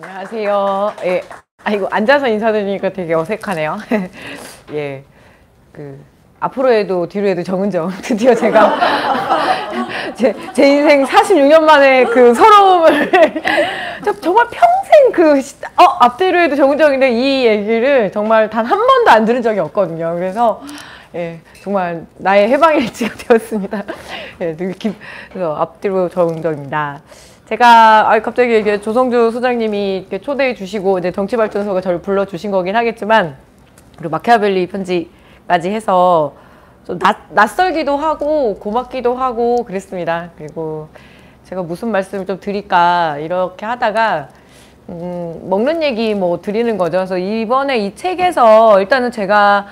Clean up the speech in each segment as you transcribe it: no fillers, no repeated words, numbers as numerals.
안녕하세요. 예. 아이고, 앉아서 인사드리니까 되게 어색하네요. 예. 앞으로 해도 뒤로 해도 정은정. 드디어 제가 제 인생 46년 만에 그 서러움을 정말 평생 앞뒤로 해도 정은정인데 이 얘기를 정말 단 한 번도 안 들은 적이 없거든요. 그래서 예, 정말 나의 해방일지가 되었습니다. 예, 그래서 앞뒤로 정은정입니다. 제가 갑자기 이게 조성주 소장님이 이렇게 초대해 주시고 이제 정치발전소가 저를 불러 주신 거긴 하겠지만, 그리고 마키아벨리 편지까지 해서 좀 낯설기도 하고 고맙기도 하고 그랬습니다. 그리고 제가 무슨 말씀을 좀 드릴까 이렇게 하다가 먹는 얘기 뭐 드리는 거죠. 그래서 이번에 이 책에서 일단은 제가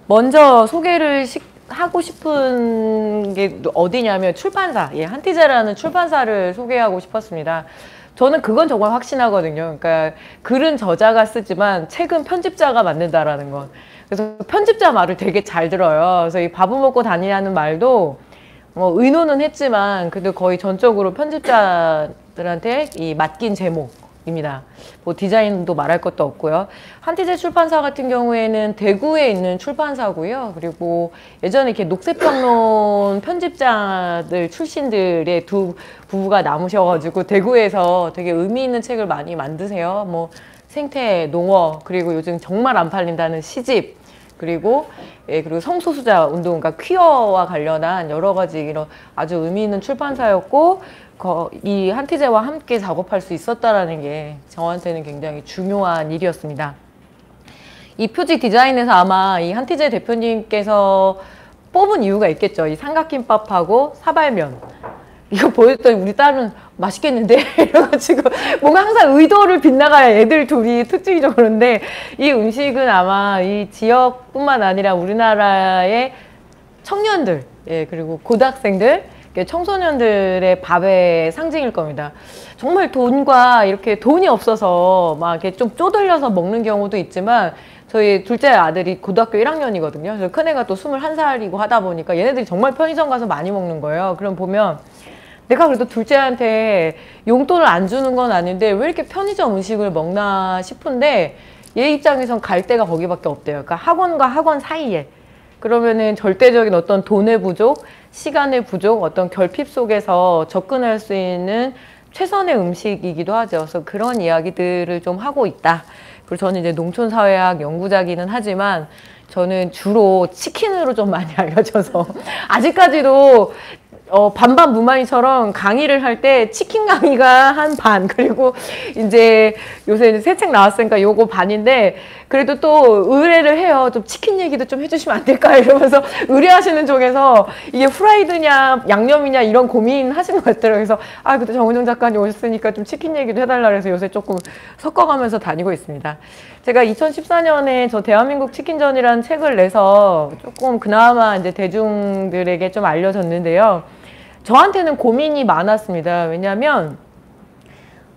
먼저 소개를 하고 싶은 게 어디냐면 출판사, 한티제라는 출판사를 소개하고 싶었습니다. 저는 그건 정말 확신하거든요. 그러니까 글은 저자가 쓰지만 책은 편집자가 만든다라는 것. 그래서 편집자 말을 되게 잘 들어요. 그래서 이 밥을 먹고 다니냐는 말도 의논은 했지만 그래도 거의 전적으로 편집자들한테 이 맡긴 제목입니다. 뭐 디자인도 말할 것도 없고요. 한티제 출판사 같은 경우에는 대구에 있는 출판사고요. 그리고 예전에 이렇게 녹색평론 편집자들 출신들의 두 부부가 남으셔가지고 대구에서 되게 의미 있는 책을 많이 만드세요. 뭐 생태, 농어, 그리고 요즘 정말 안 팔린다는 시집, 그리고 성소수자 운동, 그러니까 퀴어와 관련한 여러 가지 이런 아주 의미 있는 출판사였고, 이 한티제와 함께 작업할 수 있었다라는 게 저한테는 굉장히 중요한 일이었습니다. 이 표지 디자인에서 아마 이 한티제 대표님께서 뽑은 이유가 있겠죠. 이 삼각김밥하고 사발면. 이거 보였더니 우리 딸은 맛있겠는데? 이래가지고 뭔가 항상 의도를 빗나가야 애들 둘이 특징이죠. 그런데 이 음식은 아마 이 지역뿐만 아니라 우리나라의 청년들, 그리고 고등학생들, 청소년들의 밥의 상징일 겁니다. 정말 돈이 없어서 막 이렇게 좀 쪼들려서 먹는 경우도 있지만, 저희 둘째 아들이 고등학교 1학년이거든요. 그래서 큰애가 또 21살이고 하다 보니까 얘네들이 정말 편의점 가서 많이 먹는 거예요. 그럼 보면 내가 그래도 둘째한테 용돈을 안 주는 건 아닌데 왜 이렇게 편의점 음식을 먹나 싶은데, 얘 입장에선 갈 데가 거기밖에 없대요. 그러니까 학원과 학원 사이에. 그러면은 절대적인 어떤 돈의 부족, 시간의 부족, 어떤 결핍 속에서 접근할 수 있는 최선의 음식이기도 하죠. 그래서 그런 이야기들을 좀 하고 있다. 그리고 저는 이제 농촌사회학 연구자기는 하지만 저는 주로 치킨으로 좀 많이 알려져서 아직까지도 반반 무만이처럼 강의를 할 때 치킨 강의가 한 반, 그리고 이제 요새 새 책 나왔으니까 요거 반인데, 그래도 또 의뢰를 해요. 좀 치킨 얘기도 좀 해주시면 안 될까? 이러면서 의뢰하시는 쪽에서 이게 후라이드냐 양념이냐 이런 고민 하시는 것 같더라고요. 그래서 그때 정은정 작가님 오셨으니까 좀 치킨 얘기도 해달라 그래서 요새 조금 섞어가면서 다니고 있습니다. 제가 2014년에 저 대한민국 치킨전이라는 책을 내서 조금 그나마 이제 대중들에게 좀 알려졌는데요. 저한테는 고민이 많았습니다. 왜냐하면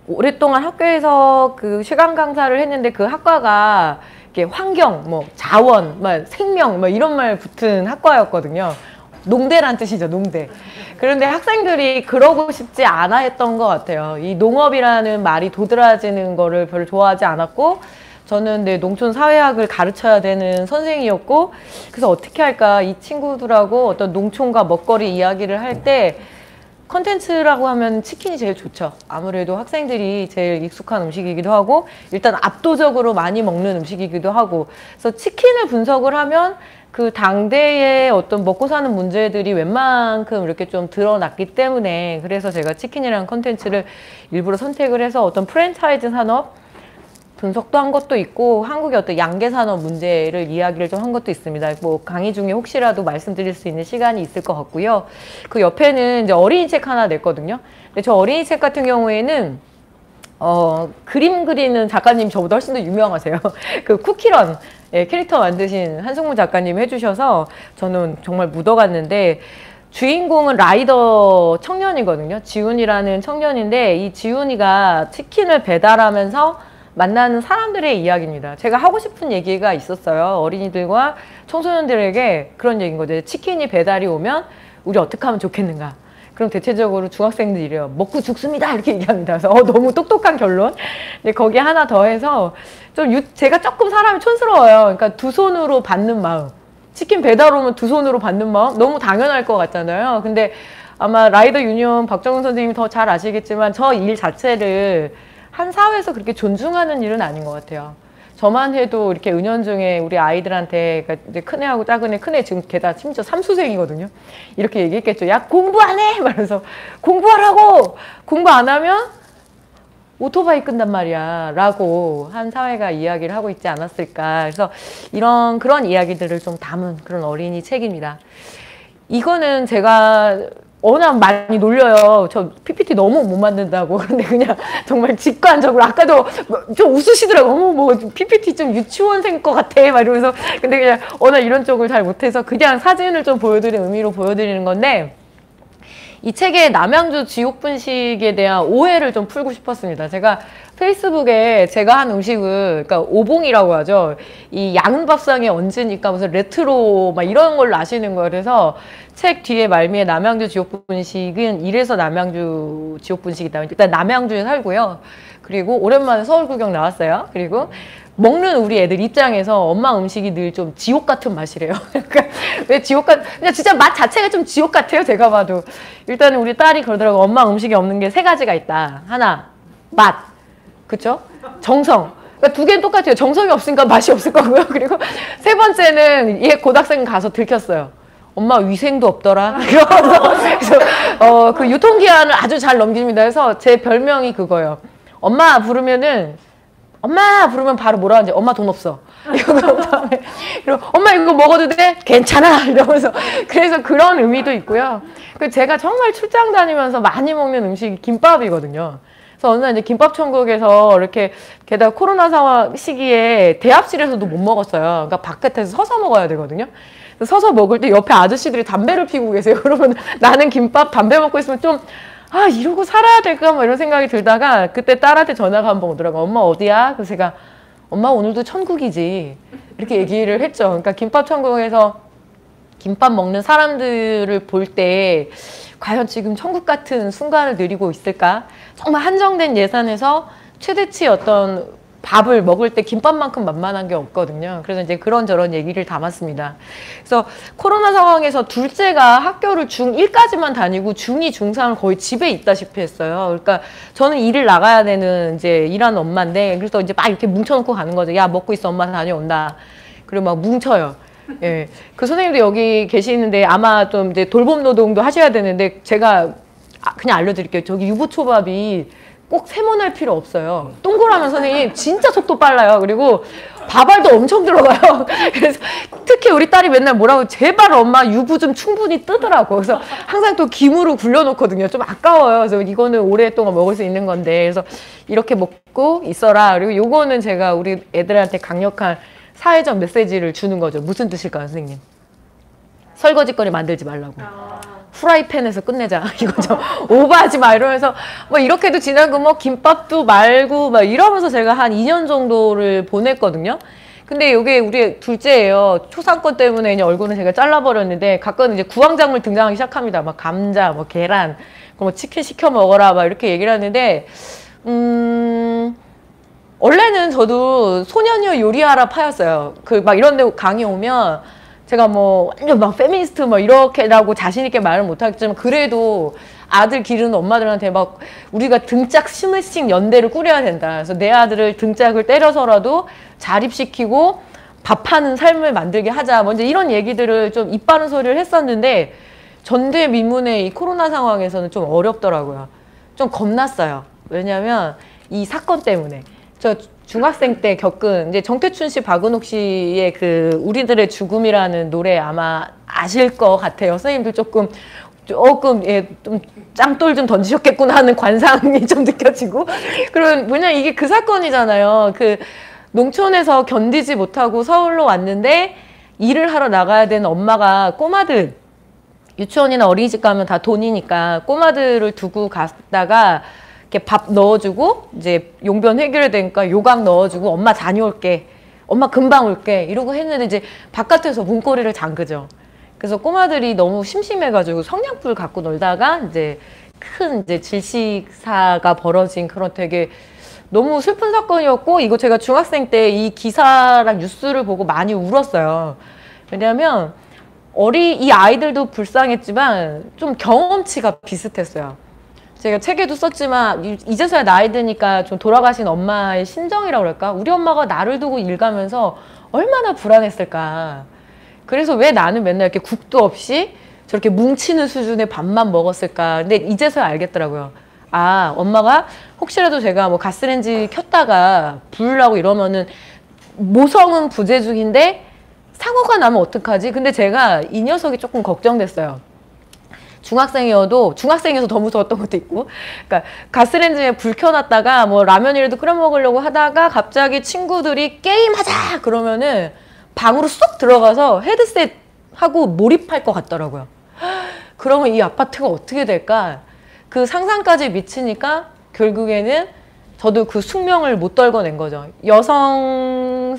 오랫동안 학교에서 그 시간 강사를 했는데 그 학과가 이렇게 환경, 뭐 자원, 생명, 이런 말 붙은 학과였거든요. 농대란 뜻이죠, 농대. 그런데 학생들이 그러고 싶지 않아 했던 것 같아요. 이 농업이라는 말이 도드라지는 거를 별로 좋아하지 않았고, 저는 농촌 사회학을 가르쳐야 되는 선생이었고, 그래서 어떻게 할까, 이 친구들하고 어떤 농촌과 먹거리 이야기를 할 때 컨텐츠라고 하면 치킨이 제일 좋죠. 아무래도 학생들이 제일 익숙한 음식이기도 하고 일단 압도적으로 많이 먹는 음식이기도 하고, 그래서 치킨을 분석을 하면 그 당대의 어떤 먹고 사는 문제들이 웬만큼 이렇게 좀 드러났기 때문에, 그래서 제가 치킨이라는 컨텐츠를 일부러 선택을 해서 어떤 프랜차이즈 산업 분석도 한 것도 있고, 한국의 어떤 양계 산업 문제를 이야기를 좀 한 것도 있습니다. 뭐 강의 중에 혹시라도 말씀드릴 수 있는 시간이 있을 것 같고요. 그 옆에는 이제 어린이 책 하나 냈거든요. 근데 저 어린이 책 같은 경우에는 그림 그리는 작가님 저보다 훨씬 더 유명하세요. 그 쿠키런 캐릭터 만드신 한승무 작가님 해주셔서 저는 정말 묻어갔는데, 주인공은 라이더 청년이거든요. 지훈이라는 청년인데, 이 지훈이가 치킨을 배달하면서 만나는 사람들의 이야기입니다. 제가 하고 싶은 얘기가 있었어요. 어린이들과 청소년들에게 그런 얘기인 거죠. 치킨이 배달이 오면 우리 어떻게 하면 좋겠는가. 그럼 대체적으로 중학생들이 이래요. 먹고 죽습니다 이렇게 얘기합니다. 그래서 너무 똑똑한 결론. 근데 거기에 하나 더해서 제가 조금 사람이 촌스러워요. 그러니까 두 손으로 받는 마음. 치킨 배달 오면 두 손으로 받는 마음 너무 당연할 것 같잖아요. 근데 아마 라이더 유니온 박정훈 선생님이 더 잘 아시겠지만 저 일 자체를 한 사회에서 그렇게 존중하는 일은 아닌 것 같아요. 저만 해도 이렇게 은연중에 우리 아이들한테, 그러니까 이제 큰애하고 작은애, 큰애 지금 게다가 심지어 삼수생이거든요. 이렇게 얘기했겠죠. 야, 공부 안 해! 말해서 공부하라고! 공부 안 하면 오토바이 끈단 말이야 라고 한 사회가 이야기를 하고 있지 않았을까. 그래서 그런 이야기들을 좀 담은 그런 어린이 책입니다. 이거는 제가 워낙 많이 놀려요. 저 PPT 너무 못 만든다고. 근데 그냥 정말 직관적으로 아까도 좀 웃으시더라고. 뭐 PPT 좀 유치원생 거 같아 막 이러면서. 근데 그냥 워낙 이런 쪽을 잘 못해서 그냥 사진을 좀 보여드리는 의미로 보여드리는 건데, 이 책의 남양주 지옥분식에 대한 오해를 좀 풀고 싶었습니다. 제가 페이스북에 제가 한 음식을, 그러니까 오봉이라고 하죠. 이 양은 밥상에 얹으니까 무슨 레트로 막 이런 걸로 아시는 거예요. 그래서 책 뒤에 말미에 남양주 지옥분식은 이래서 남양주 지옥분식이다. 일단 남양주에 살고요. 그리고 오랜만에 서울 구경 나왔어요. 그리고 먹는 우리 애들 입장에서 엄마 음식이 늘 좀 지옥 같은 맛이래요. 그러니까 왜 지옥 그냥 진짜 맛 자체가 좀 지옥 같아요. 제가 봐도. 일단은 우리 딸이 그러더라고. 엄마 음식이 없는 게 세 가지가 있다. 하나, 맛. 그쵸? 정성. 그러니까 두 개는 똑같아요. 정성이 없으니까 맛이 없을 거고요. 그리고 세 번째는 얘 고등학생 가서 들켰어요. 엄마 위생도 없더라. 그래서 그 유통기한을 아주 잘 넘깁니다. 그래서 제 별명이 그거예요. 엄마 부르면 바로 뭐라 하는지, 엄마 돈 없어. 이러고 다음에 엄마 이거 먹어도 돼? 괜찮아. 이러면서. 그래서 그런 의미도 있고요. 그 제가 정말 출장 다니면서 많이 먹는 음식이 김밥이거든요. 그래서 어느 날 이제 김밥 천국에서 이렇게, 게다가 코로나 상황 시기에 대합실에서도 못 먹었어요. 그러니까 바깥에서 서서 먹어야 되거든요. 서서 먹을 때 옆에 아저씨들이 담배를 피우고 계세요. 그러면 나는 김밥 담배 먹고 있으면 좀 이러고 살아야 될까? 뭐 이런 생각이 들다가 그때 딸한테 전화가 한번 오더라고요. 엄마 어디야? 그래서 제가 엄마 오늘도 천국이지. 이렇게 얘기를 했죠. 그러니까 김밥 천국에서 김밥 먹는 사람들을 볼 때 과연 지금 천국 같은 순간을 누리고 있을까? 정말 한정된 예산에서 최대치 어떤 밥을 먹을 때 김밥만큼 만만한 게 없거든요. 그래서 이제 그런저런 얘기를 담았습니다. 그래서 코로나 상황에서 둘째가 학교를 중1까지만 다니고 중2, 중3을 거의 집에 있다시피 했어요. 그러니까 저는 일을 나가야 되는 이제 일하는 엄마인데, 그래서 이제 막 이렇게 뭉쳐놓고 가는 거죠. 야, 먹고 있어. 엄마 다녀온다. 그리고 막 뭉쳐요. 예. 그 선생님도 여기 계시는데 아마 좀 이제 돌봄 노동도 하셔야 되는데, 제가 그냥 알려드릴게요. 저기 유부초밥이 꼭 세모날 필요 없어요. 동그라면 선생님 진짜 속도 빨라요. 그리고 밥알도 엄청 들어가요. 그래서 특히 우리 딸이 맨날 뭐라고, 제발 엄마 유부 좀 충분히 뜨더라고. 그래서 항상 또 김으로 굴려놓거든요. 좀 아까워요. 그래서 이거는 오랫동안 먹을 수 있는 건데, 그래서 이렇게 먹고 있어라. 그리고 요거는 제가 우리 애들한테 강력한 사회적 메시지를 주는 거죠. 무슨 뜻일까요, 선생님? 설거지거리 만들지 말라고. 프라이팬에서 끝내자. 이거 좀 오버하지 마. 이러면서 뭐 이렇게도 지나고 뭐 김밥도 말고 막 이러면서 제가 한 2년 정도를 보냈거든요. 근데 이게 우리 둘째예요. 초상권 때문에 이제 얼굴은 제가 잘라버렸는데 가끔 이제 구황작물 등장하기 시작합니다. 막 감자, 뭐 계란, 뭐 치킨 시켜 먹어라 막 이렇게 얘기를 하는데, 원래는 저도 소년이여 요리하라 파였어요. 그 막 이런 데 강의 오면 제가 뭐 완전 막 페미니스트 뭐 이렇게라고 자신있게 말을 못하겠지만, 그래도 아들 기르는 엄마들한테 막 우리가 등짝 스매싱 연대를 꾸려야 된다. 그래서 내 아들을 등짝을 때려서라도 자립시키고 밥하는 삶을 만들게 하자. 먼저 이런 얘기들을 좀 입 바른 소리를 했었는데, 전대미문의 이 코로나 상황에서는 좀 어렵더라고요. 좀 겁났어요. 왜냐면 이 사건 때문에. 저 중학생 때 겪은 이제 정태춘 씨, 박은옥 씨의 그 우리들의 죽음이라는 노래 아마 아실 것 같아요. 선생님들 조금 예, 좀 짱돌 좀 던지셨겠구나 하는 관상이 좀 느껴지고. 그리고 뭐냐, 이게 그 사건이잖아요. 그 농촌에서 견디지 못하고 서울로 왔는데 일을 하러 나가야 되는 엄마가 꼬마들, 유치원이나 어린이집 가면 다 돈이니까 꼬마들을 두고 갔다가 이렇게 밥 넣어주고 이제 용변 해결되니까 요강 넣어주고 엄마 다녀올게, 엄마 금방 올게 이러고 했는데 이제 바깥에서 문고리를 잠그죠. 그래서 꼬마들이 너무 심심해가지고 성냥불 갖고 놀다가 이제 큰 이제 질식사가 벌어진 그런 되게 너무 슬픈 사건이었고, 이거 제가 중학생 때 이 기사랑 뉴스를 보고 많이 울었어요. 왜냐하면 이 아이들도 불쌍했지만 좀 경험치가 비슷했어요. 제가 책에도 썼지만 이제서야 나이 드니까 좀 돌아가신 엄마의 심정이라고 그럴까? 우리 엄마가 나를 두고 일 가면서 얼마나 불안했을까. 그래서 왜 나는 맨날 이렇게 국도 없이 저렇게 뭉치는 수준의 밥만 먹었을까. 근데 이제서야 알겠더라고요. 아, 엄마가 혹시라도 제가 뭐 가스레인지 켰다가 불나고 이러면은 모성은 부재 중인데 사고가 나면 어떡하지? 근데 제가 이 녀석이 조금 걱정됐어요. 중학생이어서 더 무서웠던 것도 있고, 그러니까 가스레인지에 불 켜놨다가 뭐 라면이라도 끓여 먹으려고 하다가 갑자기 친구들이 게임하자 그러면은 방으로 쏙 들어가서 헤드셋 하고 몰입할 것 같더라고요. 그러면 이 아파트가 어떻게 될까? 그 상상까지 미치니까 결국에는 저도 그 숙명을 못 떨궈낸 거죠. 여성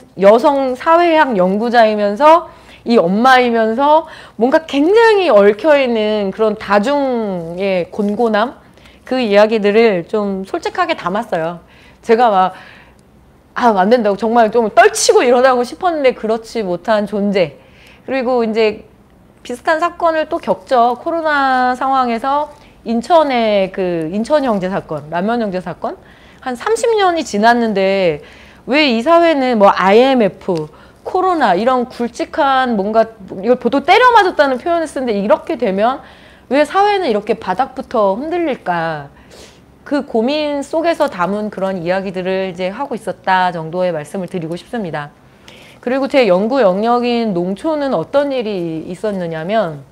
사회학 연구자이면서 이 엄마이면서 뭔가 굉장히 얽혀있는 그런 다중의 곤고남, 그 이야기들을 좀 솔직하게 담았어요. 제가 막 안 된다고 정말 좀 떨치고 일어나고 싶었는데 그렇지 못한 존재. 그리고 이제 비슷한 사건을 또 겪죠. 코로나 상황에서 인천의 그 인천 형제 사건, 라면 형제 사건. 한 30년이 지났는데 왜 이 사회는 뭐 IMF, 코로나 이런 굵직한 뭔가, 이걸 보통 때려 맞았다는 표현을 쓰는데 이렇게 되면 왜 사회는 이렇게 바닥부터 흔들릴까? 그 고민 속에서 담은 그런 이야기들을 이제 하고 있었다 정도의 말씀을 드리고 싶습니다. 그리고 제 연구 영역인 농촌은 어떤 일이 있었느냐면,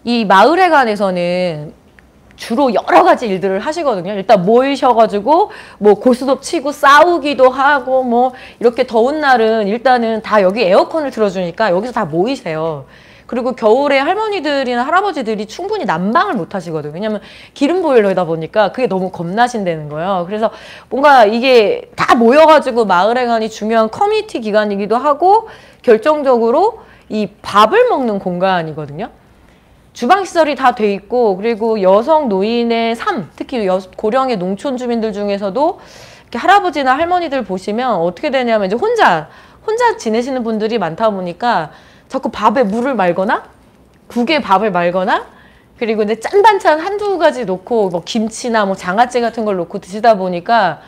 이 마을회관에서는 주로 여러 가지 일들을 하시거든요. 일단 모이셔가지고 뭐 고스톱 치고 싸우기도 하고, 뭐 이렇게 더운 날은 일단은 다 여기 에어컨을 틀어주니까 여기서 다 모이세요. 그리고 겨울에 할머니들이나 할아버지들이 충분히 난방을 못 하시거든요. 왜냐면 기름 보일러다 보니까 그게 너무 겁나신다는 거예요. 그래서 뭔가 이게 다 모여가지고 마을회관이 중요한 커뮤니티 기관이기도 하고, 결정적으로 이 밥을 먹는 공간이거든요. 주방시설이 다 돼 있고, 그리고 여성 노인의 삶, 특히 고령의 농촌 주민들 중에서도 이렇게 할아버지나 할머니들 보시면 어떻게 되냐면 이제 혼자 지내시는 분들이 많다 보니까 자꾸 밥에 물을 말거나 국에 밥을 말거나, 그리고 이제 짠 반찬 한두 가지 놓고 뭐 김치나 뭐 장아찌 같은 걸 놓고 드시다 보니까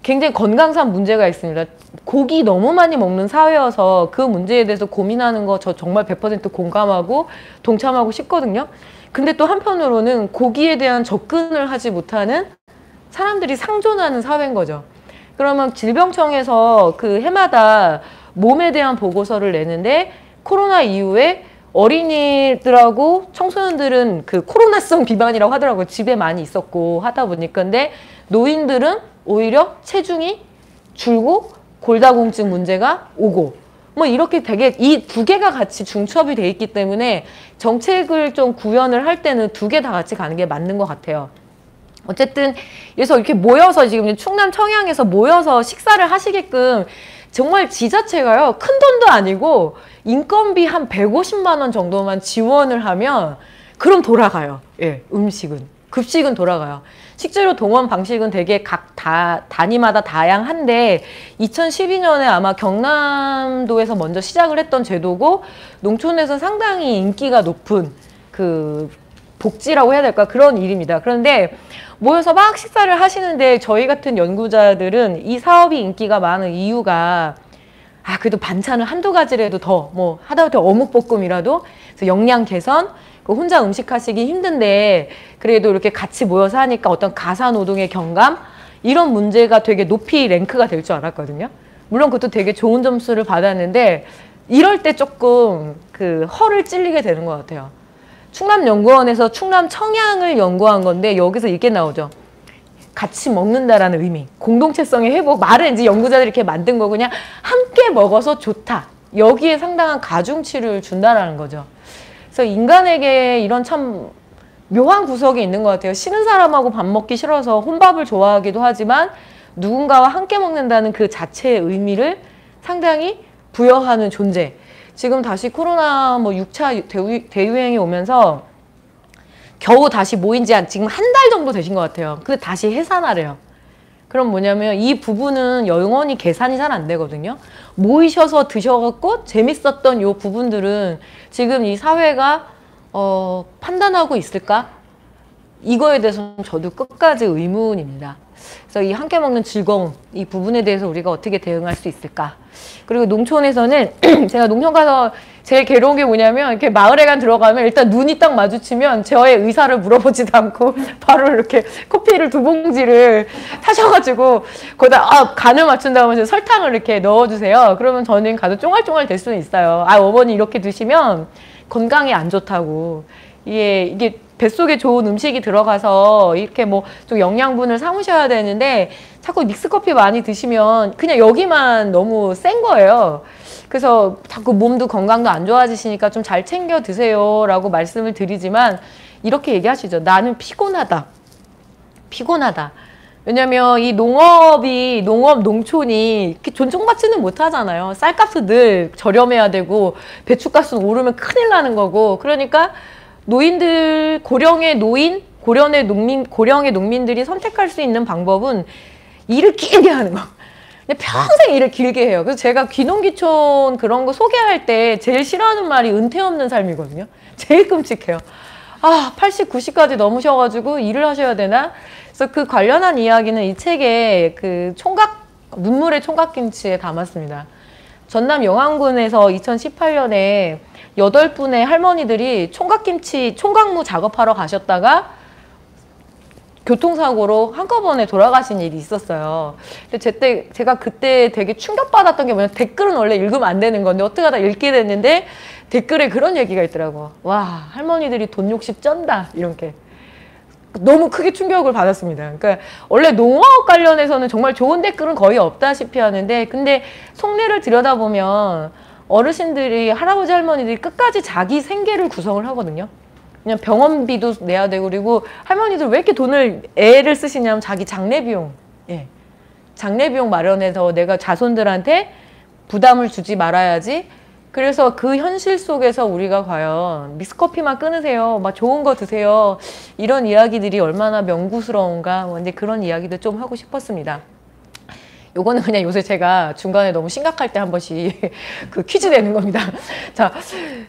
굉장히 건강상 문제가 있습니다. 고기 너무 많이 먹는 사회여서 그 문제에 대해서 고민하는 거 저 정말 100% 공감하고 동참하고 싶거든요. 근데 또 한편으로는 고기에 대한 접근을 하지 못하는 사람들이 상존하는 사회인 거죠. 그러면 질병청에서 그 해마다 몸에 대한 보고서를 내는데, 코로나 이후에 어린이들하고 청소년들은 그 코로나성 비만이라고 하더라고요. 집에 많이 있었고 하다 보니까. 근데 노인들은 오히려 체중이 줄고 골다공증 문제가 오고, 뭐 이렇게 되게 이 두 개가 같이 중첩이 돼 있기 때문에 정책을 좀 구현을 할 때는 두 개 다 같이 가는 게 맞는 것 같아요. 어쨌든 그래서 이렇게 모여서 지금 충남 청양에서 모여서 식사를 하시게끔 정말 지자체가요, 큰 돈도 아니고 인건비 한 150만 원 정도만 지원을 하면 그럼 돌아가요. 예, 음식은. 급식은 돌아가요. 식재료 동원 방식은 되게 각 단위마다 다양한데 2012년에 아마 경남도에서 먼저 시작을 했던 제도고, 농촌에서 상당히 인기가 높은 그 복지라고 해야 될까, 그런 일입니다. 그런데 모여서 막 식사를 하시는데 저희 같은 연구자들은 이 사업이 인기가 많은 이유가, 그래도 반찬을 한두 가지라도 더 뭐 하다못해 어묵볶음이라도 그래서 영양 개선, 혼자 음식하시기 힘든데 그래도 이렇게 같이 모여서 하니까 어떤 가사노동의 경감, 이런 문제가 되게 높이 랭크가 될 줄 알았거든요. 물론 그것도 되게 좋은 점수를 받았는데 이럴 때 조금 그 허를 찔리게 되는 것 같아요. 충남연구원에서 충남 청양을 연구한 건데 여기서 이게 나오죠. 같이 먹는다라는 의미, 공동체성의 회복, 말은 이제 연구자들이 이렇게 만든 거, 그냥 함께 먹어서 좋다. 여기에 상당한 가중치를 준다라는 거죠. 그래서 인간에게 이런 참 묘한 구석이 있는 것 같아요. 싫은 사람하고 밥 먹기 싫어서 혼밥을 좋아하기도 하지만 누군가와 함께 먹는다는 그 자체의 의미를 상당히 부여하는 존재. 지금 다시 코로나 뭐 6차 대유행이 오면서 겨우 다시 모인 지 지금 한 달 정도 되신 것 같아요. 근데 다시 해산하래요. 그럼 뭐냐면 이 부분은 영원히 계산이 잘 안 되거든요. 모이셔서 드셔갖고 재밌었던 요 부분들은 지금 이 사회가 판단하고 있을까? 이거에 대해서는 저도 끝까지 의문입니다. 그래서 이 함께 먹는 즐거움, 이 부분에 대해서 우리가 어떻게 대응할 수 있을까? 그리고 농촌에서는 제가 농촌 가서 제일 괴로운 게 뭐냐면 이렇게 마을에 들어가면 일단 눈이 딱 마주치면 저의 의사를 물어보지도 않고 바로 이렇게 커피를 2봉지를 타셔가지고 거기다 간을 맞춘 다음에 설탕을 이렇게 넣어주세요. 그러면 저는 가서 쫑알쫑알 될 수는 있어요. 어머니 이렇게 드시면 건강에 안 좋다고. 이게 뱃속에 좋은 음식이 들어가서 이렇게 뭐 좀 영양분을 삼으셔야 되는데 자꾸 믹스커피 많이 드시면 그냥 여기만 너무 센 거예요. 그래서 자꾸 몸도 건강도 안 좋아지시니까 좀 잘 챙겨 드세요 라고 말씀을 드리지만 이렇게 얘기하시죠. 나는 피곤하다. 피곤하다. 왜냐면 이 농촌이 이렇게 존중받지는 못하잖아요. 쌀값은 늘 저렴해야 되고 배추값은 오르면 큰일 나는 거고. 그러니까 노인들, 고령의 농민들이 선택할 수 있는 방법은 일을 길게 하는 거. 그냥 평생 일을 길게 해요. 그래서 제가 귀농귀촌 그런 거 소개할 때 제일 싫어하는 말이 은퇴 없는 삶이거든요. 제일 끔찍해요. 80, 90까지 넘으셔가지고 일을 하셔야 되나? 그래서 그 관련한 이야기는 이 책에 그 눈물의 총각김치에 담았습니다. 전남 영암군에서 2018년에 8분의 할머니들이 총각무 작업하러 가셨다가 교통사고로 한꺼번에 돌아가신 일이 있었어요. 근데 제가 그때 되게 충격받았던 게 뭐냐면 댓글은 원래 읽으면 안 되는 건데 어떻게 하다 읽게 됐는데 댓글에 그런 얘기가 있더라고. 와, 할머니들이 돈 욕심 쩐다. 이런 게. 너무 크게 충격을 받았습니다. 그러니까 원래 농업 관련해서는 정말 좋은 댓글은 거의 없다시피 하는데 근데 속내를 들여다보면 어르신들이 할아버지 할머니들이 끝까지 자기 생계를 구성을 하거든요. 그냥 병원비도 내야 되고 그리고 할머니들 왜 이렇게 애를 쓰시냐면 자기 장례비용 장례비용 마련해서 내가 자손들한테 부담을 주지 말아야지. 그래서 그 현실 속에서 우리가 과연 믹스커피만 끊으세요, 막 좋은 거 드세요, 이런 이야기들이 얼마나 명구스러운가, 이제 그런 이야기도 좀 하고 싶었습니다. 요거는 그냥 요새 제가 중간에 너무 심각할 때 한 번씩 그 퀴즈 내는 겁니다. 자,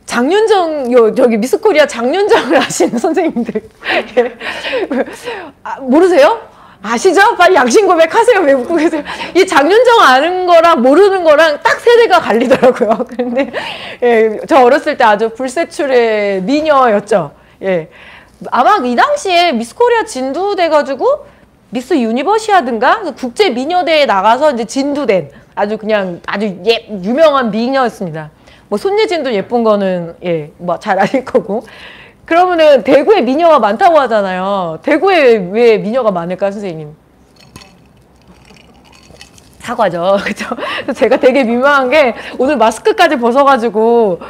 저기 미스코리아 장윤정을 아시는 선생님들. 모르세요? 아시죠? 빨리 양심 고백하세요. 왜 웃고 계세요? 이 장윤정 아는 거랑 모르는 거랑 딱 세대가 갈리더라고요. 근데, 저 어렸을 때 아주 불세출의 미녀였죠. 아마 이 당시에 미스코리아 진두돼가지고 미스 유니버시아든가 국제 미녀대회에 나가서 이제 진두된 아주 유명한 미녀였습니다. 뭐 손예진도 예쁜 거는 뭐 잘 아실 거고. 그러면은 대구에 미녀가 많다고 하잖아요. 대구에 왜 미녀가 많을까, 선생님? 사과죠. 그죠? 제가 되게 민망한 게 오늘 마스크까지 벗어가지고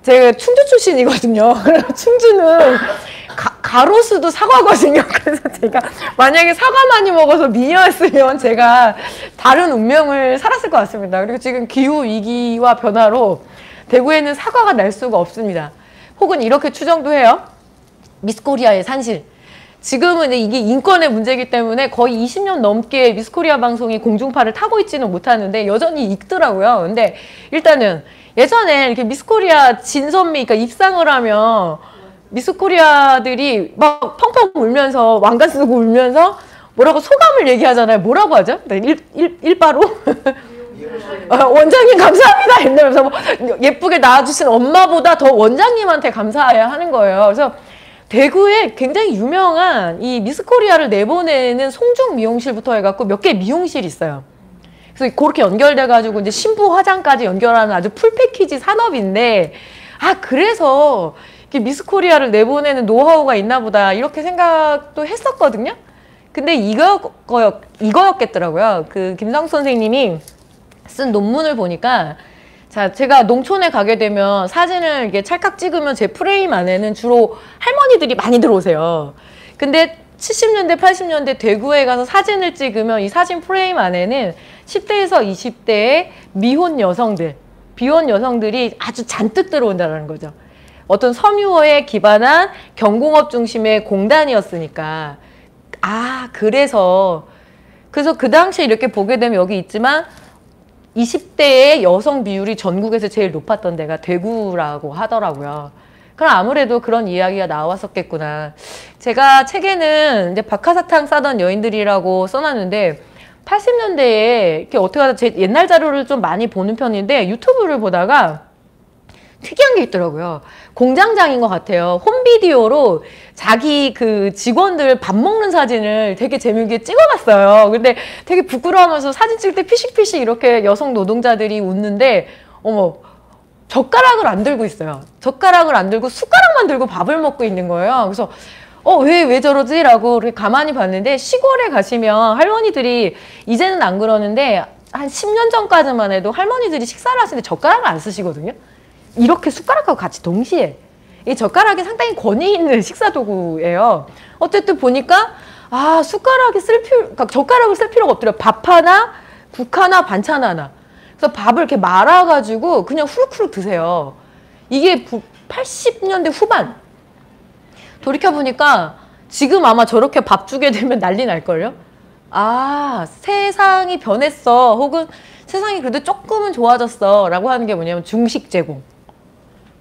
제가 충주 출신이거든요. 그래서 충주는 가로수도 사과거든요. 그래서 제가 만약에 사과 많이 먹어서 미녀였으면 제가 다른 운명을 살았을 것 같습니다. 그리고 지금 기후위기와 변화로 대구에는 사과가 날 수가 없습니다. 혹은 이렇게 추정도 해요. 미스코리아의 산실. 지금은 이게 인권의 문제이기 때문에 거의 20년 넘게 미스코리아 방송이 공중파를 타고 있지는 못하는데 여전히 있더라고요. 근데 일단은 예전에 이렇게 미스코리아 진선미, 그러니까 입상을 하면 미스코리아들이 막 펑펑 울면서 왕관 쓰고 울면서 뭐라고 소감을 얘기하잖아요. 뭐라고 하죠? 일바로? 원장님 감사합니다 이러면서 뭐 예쁘게 낳아주신 엄마보다 더 원장님한테 감사해야 하는 거예요. 그래서 대구에 굉장히 유명한 이 미스코리아를 내보내는 송중 미용실부터 해갖고 몇 개 미용실이 있어요. 그래서 그렇게 연결돼가지고 이제 신부 화장까지 연결하는 아주 풀패키지 산업인데, 그래서 미스코리아를 내보내는 노하우가 있나 보다 이렇게 생각도 했었거든요. 근데 이거였겠더라고요. 그 김상수 선생님이 쓴 논문을 보니까, 자, 제가 농촌에 가게 되면 사진을 이렇게 찰칵 찍으면 제 프레임 안에는 주로 할머니들이 많이 들어오세요. 근데 70년대, 80년대 대구에 가서 사진을 찍으면 이 사진 프레임 안에는 10대에서 20대의 미혼 여성들, 비혼 여성들이 아주 잔뜩 들어온다는 거죠. 어떤 섬유어에 기반한 경공업 중심의 공단이었으니까. 아, 그래서 그 당시에 이렇게 보게 되면 여기 있지만 20대의 여성 비율이 전국에서 제일 높았던 데가 대구라고 하더라고요. 그럼 아무래도 그런 이야기가 나왔었겠구나. 제가 책에는 이제 박하사탕 싸던 여인들이라고 써놨는데 80년대에 이렇게 어떻게 하다 제 옛날 자료를 좀 많이 보는 편인데 유튜브를 보다가 특이한 게 있더라고요. 공장장인 것 같아요. 홈비디오로 자기 그 직원들 밥 먹는 사진을 되게 재밌게 찍어놨어요. 근데 되게 부끄러워하면서 사진 찍을 때 피식피식 이렇게 여성 노동자들이 웃는데 어머, 젓가락을 안 들고 있어요. 젓가락을 안 들고 숟가락만 들고 밥을 먹고 있는 거예요. 그래서 왜 저러지? 라고 이렇게 가만히 봤는데 시골에 가시면 할머니들이 이제는 안 그러는데 한 10년 전까지만 해도 할머니들이 식사를 하시는데 젓가락을 안 쓰시거든요. 이렇게 숟가락하고 같이 동시에. 이 젓가락이 상당히 권위 있는 식사 도구예요. 어쨌든 보니까 숟가락이 그러니까 젓가락을 쓸 필요가 없더라고요. 밥 하나, 국 하나, 반찬 하나. 그래서 밥을 이렇게 말아가지고 그냥 후루후루 드세요. 이게 80년대 후반. 돌이켜보니까 지금 아마 저렇게 밥 주게 되면 난리 날걸요? 세상이 변했어. 혹은 세상이 그래도 조금은 좋아졌어. 라고 하는 게 뭐냐면 중식 제공.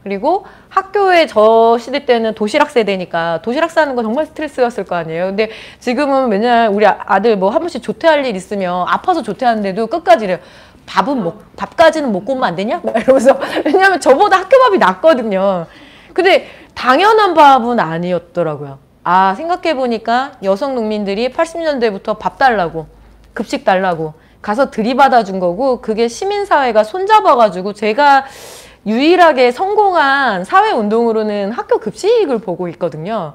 그리고 학교에 저 시대 때는 도시락 세대니까 도시락 싸는 거 정말 스트레스였을 거 아니에요. 근데 지금은 맨날 우리 아들 뭐 한 번씩 조퇴할 일 있으면 아파서 조퇴하는데도 끝까지 이래요. 밥까지는 먹고 오면 안 되냐? 막 이러면서. 왜냐면 저보다 학교 밥이 낫거든요. 근데 당연한 밥은 아니었더라고요. 생각해보니까 여성 농민들이 80년대부터 밥 달라고, 급식 달라고 가서 들이받아 준 거고, 그게 시민사회가 손잡아가지고 제가 유일하게 성공한 사회운동으로는 학교 급식을 보고 있거든요.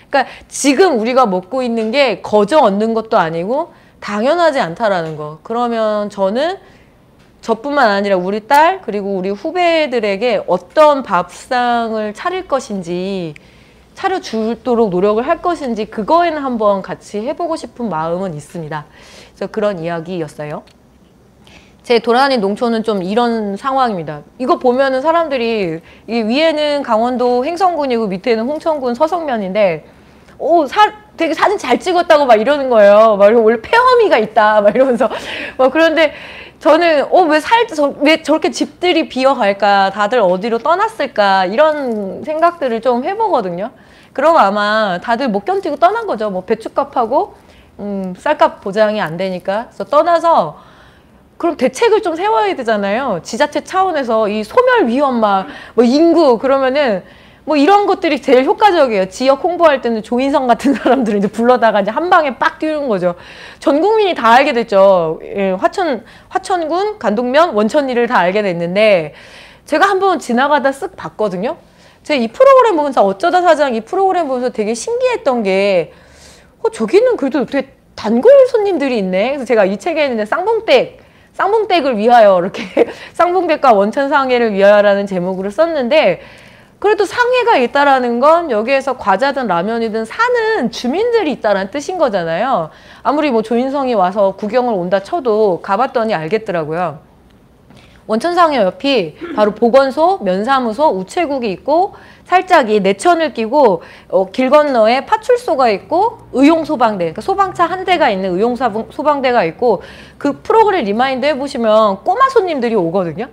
그러니까 지금 우리가 먹고 있는 게 거저 얻는 것도 아니고 당연하지 않다라는 거. 그러면 저는 저뿐만 아니라 우리 딸 그리고 우리 후배들에게 어떤 밥상을 차릴 것인지 차려주도록 노력을 할 것인지 그거에는 한번 같이 해보고 싶은 마음은 있습니다. 그래서 그런 이야기였어요. 제 돌아다니는 농촌은 좀 이런 상황입니다. 이거 보면은 사람들이 이 위에는 강원도 횡성군이고 밑에는 홍천군 서성면인데 되게 사진 잘 찍었다고 막 이러는 거예요. 막 원래 폐허미가 있다 막 이러면서 그런데 저는 왜 저렇게 집들이 비어갈까? 다들 어디로 떠났을까? 이런 생각들을 좀 해보거든요. 그럼 아마 다들 못 견디고 떠난 거죠. 뭐 배추값하고 쌀값 보장이 안 되니까. 그래서 떠나서 그럼 대책을 좀 세워야 되잖아요. 지자체 차원에서 이 소멸 위험 뭐 인구 그러면은 뭐 이런 것들이 제일 효과적이에요. 지역 홍보할 때는 조인성 같은 사람들을 이제 불러다가 이제 한 방에 빡 띄우는 거죠. 전 국민이 다 알게 됐죠. 화천군, 간동면, 원천리를 다 알게 됐는데 제가 한번 지나가다 쓱 봤거든요. 제가 이 프로그램 보면서 어쩌다 사장 이 프로그램 보면서 되게 신기했던 게 저기는 그래도 어떻게 단골 손님들이 있네. 그래서 제가 이 책에는 쌍봉댁을 위하여 이렇게 쌍봉댁과 원천상해를 위하여라는 제목으로 썼는데 그래도 상해가 있다라는 건 여기에서 과자든 라면이든 사는 주민들이 있다는 뜻인 거잖아요. 아무리 뭐 조인성이 와서 구경을 온다 쳐도 가봤더니 알겠더라고요. 원천상해 옆이 바로 보건소, 면사무소, 우체국이 있고 살짝 이 내천을 끼고 길 건너에 파출소가 있고 의용소방대, 그러니까 소방차 한 대가 있는 의용소방대가 있고 그 프로그램 리마인드 해보시면 꼬마 손님들이 오거든요.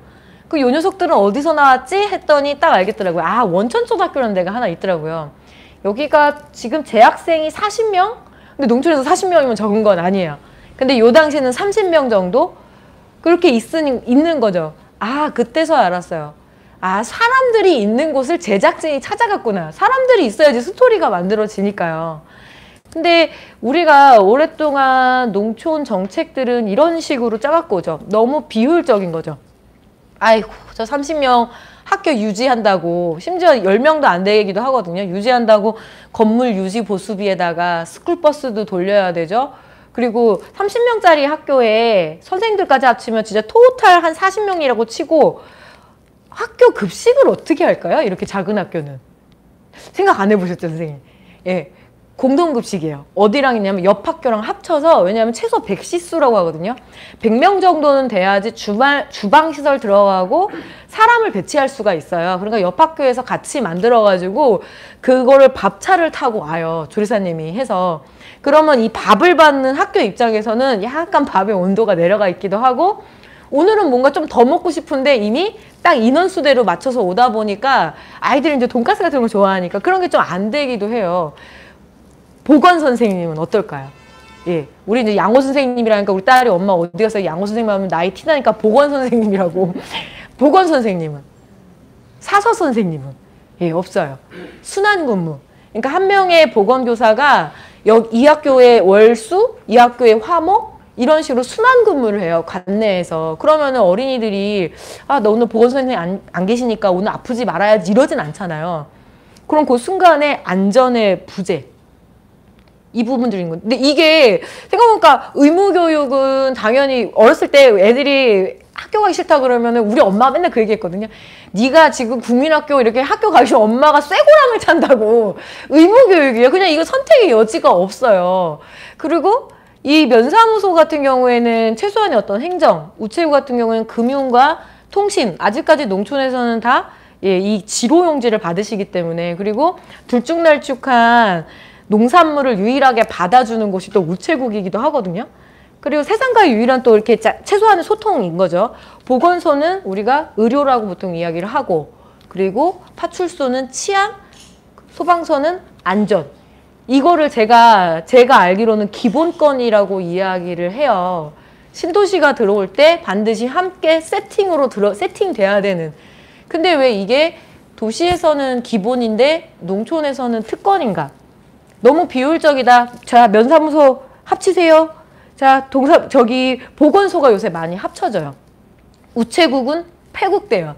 요 녀석들은 어디서 나왔지? 했더니 딱 알겠더라고요. 원천초등학교라는 데가 하나 있더라고요. 여기가 지금 재학생이 40명? 근데 농촌에서 40명이면 적은 건 아니에요. 근데 요 당시에는 30명 정도? 그렇게 있는 거죠. 그때서 알았어요. 사람들이 있는 곳을 제작진이 찾아갔구나. 사람들이 있어야지 스토리가 만들어지니까요. 근데 우리가 오랫동안 농촌 정책들은 이런 식으로 짜갖고 오죠. 너무 비효율적인 거죠. 저 30명 학교 유지한다고, 심지어 10명도 안 되기도 하거든요. 유지한다고 건물 유지 보수비에다가 스쿨버스도 돌려야 되죠. 그리고 30명짜리 학교에 선생님들까지 합치면 진짜 토탈 한 40명이라고 치고 학교 급식을 어떻게 할까요? 이렇게 작은 학교는. 생각 안 해보셨죠, 선생님? 예. 공동급식이에요. 어디랑 있냐면 옆 학교랑 합쳐서, 왜냐하면 최소 100시수라고 하거든요. 100명 정도는 돼야지 주방시설 들어가고 사람을 배치할 수가 있어요. 그러니까 옆 학교에서 같이 만들어가지고 그거를 밥차를 타고 와요. 조리사님이 해서. 그러면 이 밥을 받는 학교 입장에서는 약간 밥의 온도가 내려가 있기도 하고, 오늘은 뭔가 좀 더 먹고 싶은데 이미 딱 인원수대로 맞춰서 오다 보니까 아이들이 이제 돈가스 같은 걸 좋아하니까 그런 게 좀 안 되기도 해요. 보건 선생님은 어떨까요? 예, 우리 이제 양호 선생님이라니까 우리 딸이 엄마 어디 가서 양호 선생님 하면 나이 티나니까 보건 선생님이라고. 보건 선생님은, 사서 선생님은 예, 없어요. 순환 근무. 그러니까 한 명의 보건교사가 이 학교의 월수, 이 학교의 화목 이런 식으로 순환 근무를 해요. 관내에서. 그러면은 어린이들이 아, 너 오늘 보건 선생님 안 계시니까 오늘 아프지 말아야지 이러진 않잖아요. 그럼 그 순간에 안전의 부재. 이 부분들인 건데, 근데 이게 생각해보니까 의무교육은 당연히 어렸을 때 애들이 학교 가기 싫다 그러면은 우리 엄마가 맨날 그 얘기했거든요. 네가 지금 국민학교 이렇게 학교 가기 싫으면 엄마가 쇠고랑을 찬다고. 의무교육이에요. 그냥 이거 선택의 여지가 없어요. 그리고 이 면사무소 같은 경우에는 최소한의 어떤 행정, 우체국 같은 경우에는 금융과 통신, 아직까지 농촌에서는 다 예, 이 지로용지를 받으시기 때문에, 그리고 들쭉날쭉한 농산물을 유일하게 받아주는 곳이 또 우체국이기도 하거든요. 그리고 세상과의 유일한 또 이렇게 최소한의 소통인 거죠. 보건소는 우리가 의료라고 보통 이야기를 하고, 그리고 파출소는 치안, 소방서는 안전. 이거를 제가 알기로는 기본권이라고 이야기를 해요. 신도시가 들어올 때 반드시 함께 세팅돼야 되는. 근데 왜 이게 도시에서는 기본인데 농촌에서는 특권인가? 너무 비효율적이다. 자, 면사무소 합치세요. 자, 보건소가 요새 많이 합쳐져요. 우체국은 폐국돼요.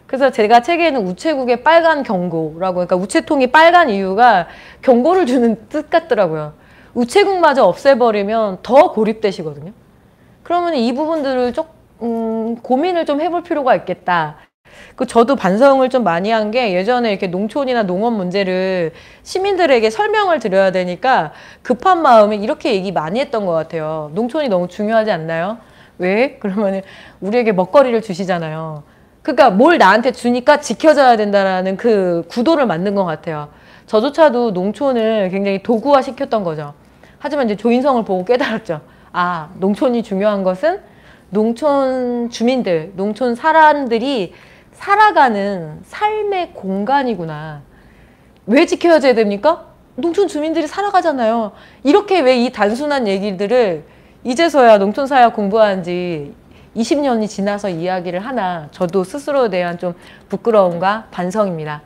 그래서 제가 책에는 우체국의 빨간 경고라고, 그러니까 우체통이 빨간 이유가 경고를 주는 뜻 같더라고요. 우체국마저 없애버리면 더 고립되시거든요. 그러면 이 부분들을 고민을 좀 해볼 필요가 있겠다. 저도 반성을 좀 많이 한 게, 예전에 이렇게 농촌이나 농업 문제를 시민들에게 설명을 드려야 되니까 급한 마음에 이렇게 얘기 많이 했던 것 같아요. 농촌이 너무 중요하지 않나요? 왜? 그러면 우리에게 먹거리를 주시잖아요. 그러니까 뭘 나한테 주니까 지켜져야 된다라는 그 구도를 만든 것 같아요. 저조차도 농촌을 굉장히 도구화 시켰던 거죠. 하지만 이제 조인성을 보고 깨달았죠. 아, 농촌이 중요한 것은 농촌 주민들, 농촌 사람들이 살아가는 삶의 공간이구나. 왜 지켜져야 됩니까? 농촌 주민들이 살아가잖아요. 이렇게 왜 이 단순한 얘기들을 이제서야 농촌사회 공부한 지 20년이 지나서 이야기를 하나, 저도 스스로에 대한 좀 부끄러움과 반성입니다.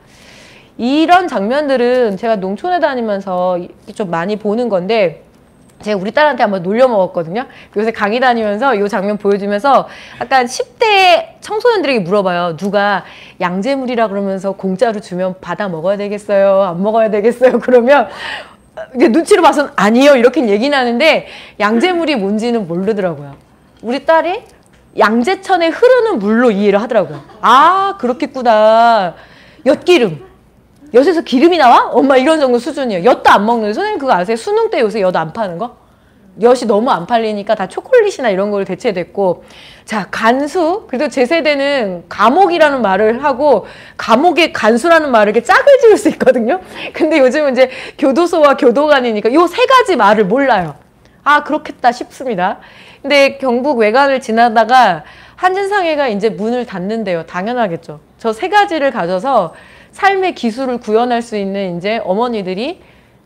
이런 장면들은 제가 농촌에 다니면서 좀 많이 보는 건데, 제가 우리 딸한테 한번 놀려 먹었거든요. 요새 강의 다니면서 이 장면 보여주면서 약간 10대 청소년들에게 물어봐요. 누가 양재물이라 그러면서 공짜로 주면 받아 먹어야 되겠어요? 안 먹어야 되겠어요? 그러면 눈치로 봐서는 아니요 이렇게 얘기는 하는데, 양재물이 뭔지는 모르더라고요. 우리 딸이 양재천에 흐르는 물로 이해를 하더라고요. 아, 그렇겠구나. 엿기름. 엿에서 기름이 나와? 엄마 이런 정도 수준이에요. 엿도 안 먹는데, 선생님 그거 아세요? 수능 때 요새 엿 안 파는 거? 엿이 너무 안 팔리니까 다 초콜릿이나 이런 걸로 대체됐고. 자, 간수. 그래도 제 세대는 감옥이라는 말을 하고 감옥의 간수라는 말을 이렇게 짝을 지을 수 있거든요. 근데 요즘은 이제 교도소와 교도관이니까 요 세 가지 말을 몰라요. 아, 그렇겠다 싶습니다. 근데 경북 외관을 지나다가 한진상해가 이제 문을 닫는데요. 당연하겠죠. 저 세 가지를 가져서 삶의 기술을 구현할 수 있는 이제 어머니들이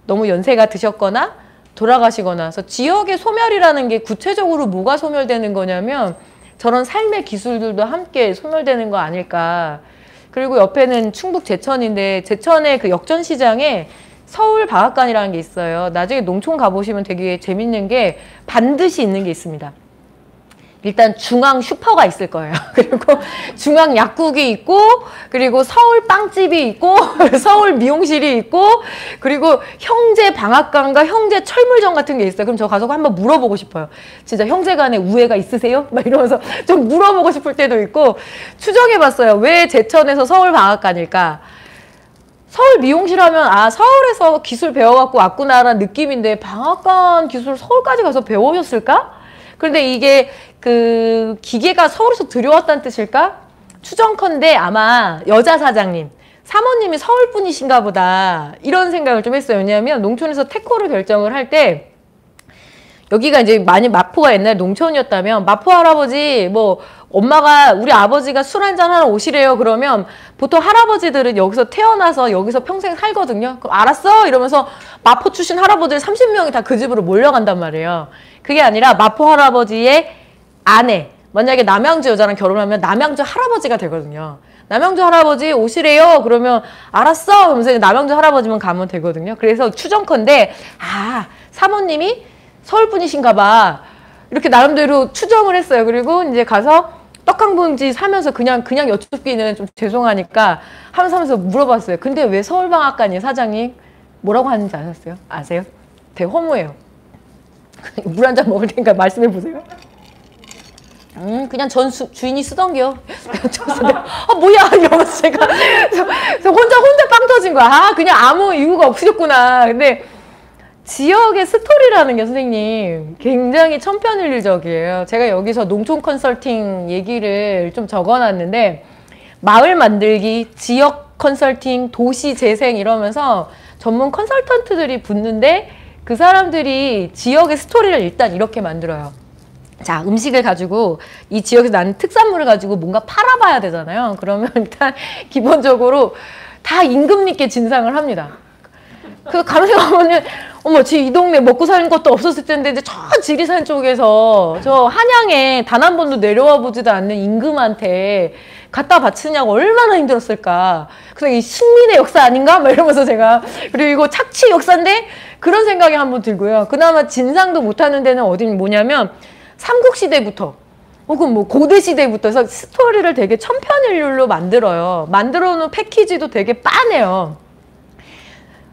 너무 연세가 드셨거나 돌아가시거나, 그래서 지역의 소멸이라는 게 구체적으로 뭐가 소멸되는 거냐면 저런 삶의 기술들도 함께 소멸되는 거 아닐까. 그리고 옆에는 충북 제천인데, 제천의 그 역전시장에 서울방앗간이라는 게 있어요. 나중에 농촌 가보시면 되게 재밌는 게 반드시 있는 게 있습니다. 일단 중앙 슈퍼가 있을 거예요. 그리고 중앙 약국이 있고, 그리고 서울 빵집이 있고, 서울 미용실이 있고, 그리고 형제 방앗간과 형제 철물점 같은 게 있어요. 그럼 저 가서 한번 물어보고 싶어요. 진짜 형제 간에 우애가 있으세요? 막 이러면서 좀 물어보고 싶을 때도 있고. 추정해봤어요. 왜 제천에서 서울 방앗간일까? 서울 미용실 하면 아 서울에서 기술 배워갖고 왔구나라는 느낌인데 방앗간 기술 서울까지 가서 배우셨을까? 그런데 이게 그 기계가 서울에서 들여왔다는 뜻일까? 추정컨대 아마 여자 사장님, 사모님이 서울 분이신가 보다 이런 생각을 좀 했어요. 왜냐하면 농촌에서 태코를 결정을 할 때 여기가 이제 많이 마포가 옛날에 농촌이었다면 마포 할아버지 뭐 엄마가 우리 아버지가 술 한잔 하러 오시래요. 그러면 보통 할아버지들은 여기서 태어나서 여기서 평생 살거든요. 그럼 알았어 이러면서 마포 출신 할아버지들 30명이 다 그 집으로 몰려간단 말이에요. 그게 아니라 마포 할아버지의 아내, 만약에 남양주 여자랑 결혼하면 남양주 할아버지가 되거든요. 남양주 할아버지 오시래요. 그러면 알았어. 그러면서 남양주 할아버지만 가면 되거든요. 그래서 추정컨대 아 사모님이 서울 분이신가 봐. 이렇게 나름대로 추정을 했어요. 그리고 이제 가서 떡 한 봉지 사면서 그냥 여쭙기는 좀 죄송하니까 하면서 물어봤어요. 근데 왜 서울방앗간이 사장님 뭐라고 하는지 아세요? 되게 허무해요. 물 한 잔 먹을 테니까 말씀해 보세요. 그냥 주인이 쓰던겨. 뭐야 이러면서 제가 혼자 빵 터진 거야. 아 그냥 아무 이유가 없으셨구나. 근데 지역의 스토리라는 게 선생님 굉장히 천편일률적이에요. 제가 여기서 농촌 컨설팅 얘기를 좀 적어놨는데 마을 만들기, 지역 컨설팅, 도시 재생 이러면서 전문 컨설턴트들이 붙는데 그 사람들이 지역의 스토리를 일단 이렇게 만들어요. 자, 음식을 가지고 이 지역에서 나는 특산물을 가지고 뭔가 팔아봐야 되잖아요. 그러면 일단 기본적으로 다 임금님께 진상을 합니다. 그 가면은 어머, 이 동네 먹고 사는 것도 없었을 텐데 이제 저 지리산 쪽에서 저 한양에 단 한 번도 내려와 보지도 않는 임금한테 갖다 바치냐고 얼마나 힘들었을까. 그래서 이 식민의 역사 아닌가? 막 이러면서 제가 그리고 이거 착취 역사인데 그런 생각이 한번 들고요. 그나마 진상도 못하는 데는 뭐냐면 삼국시대부터 혹은 뭐 고대시대부터 해서 스토리를 되게 천편일률로 만들어요. 만들어 놓은 패키지도 되게 빠네요.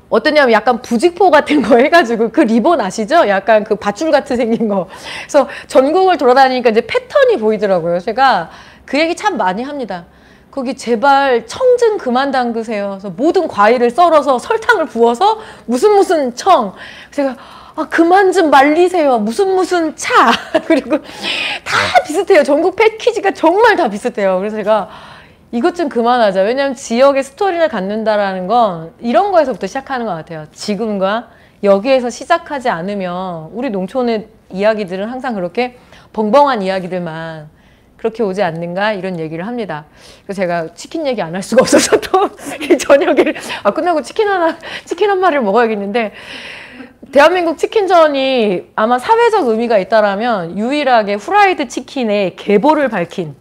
어떠냐면 약간 부직포 같은 거 해가지고 그 리본 아시죠? 약간 그 밧줄 같이 생긴 거. 그래서 전국을 돌아다니니까 이제 패턴이 보이더라고요. 제가 그 얘기 참 많이 합니다. 거기 제발 청증 그만 담그세요. 그래서 모든 과일을 썰어서 설탕을 부어서 무슨 청. 제가 아 그만 좀 말리세요. 무슨 차. 그리고 다 비슷해요. 전국 패키지가 정말 다 비슷해요. 그래서 제가 이것 좀 그만하자. 왜냐하면 지역의 스토리를 갖는다라는 건 이런 거에서부터 시작하는 것 같아요. 지금과 여기에서 시작하지 않으면 우리 농촌의 이야기들은 항상 그렇게 벙벙한 이야기들만 그렇게 오지 않는가 이런 얘기를 합니다. 그래서 제가 치킨 얘기 안 할 수가 없어서 또 저녁에 끝나고 치킨 한 마리를 먹어야겠는데 대한민국 치킨전이 아마 사회적 의미가 있다라면 유일하게 후라이드 치킨의 계보를 밝힌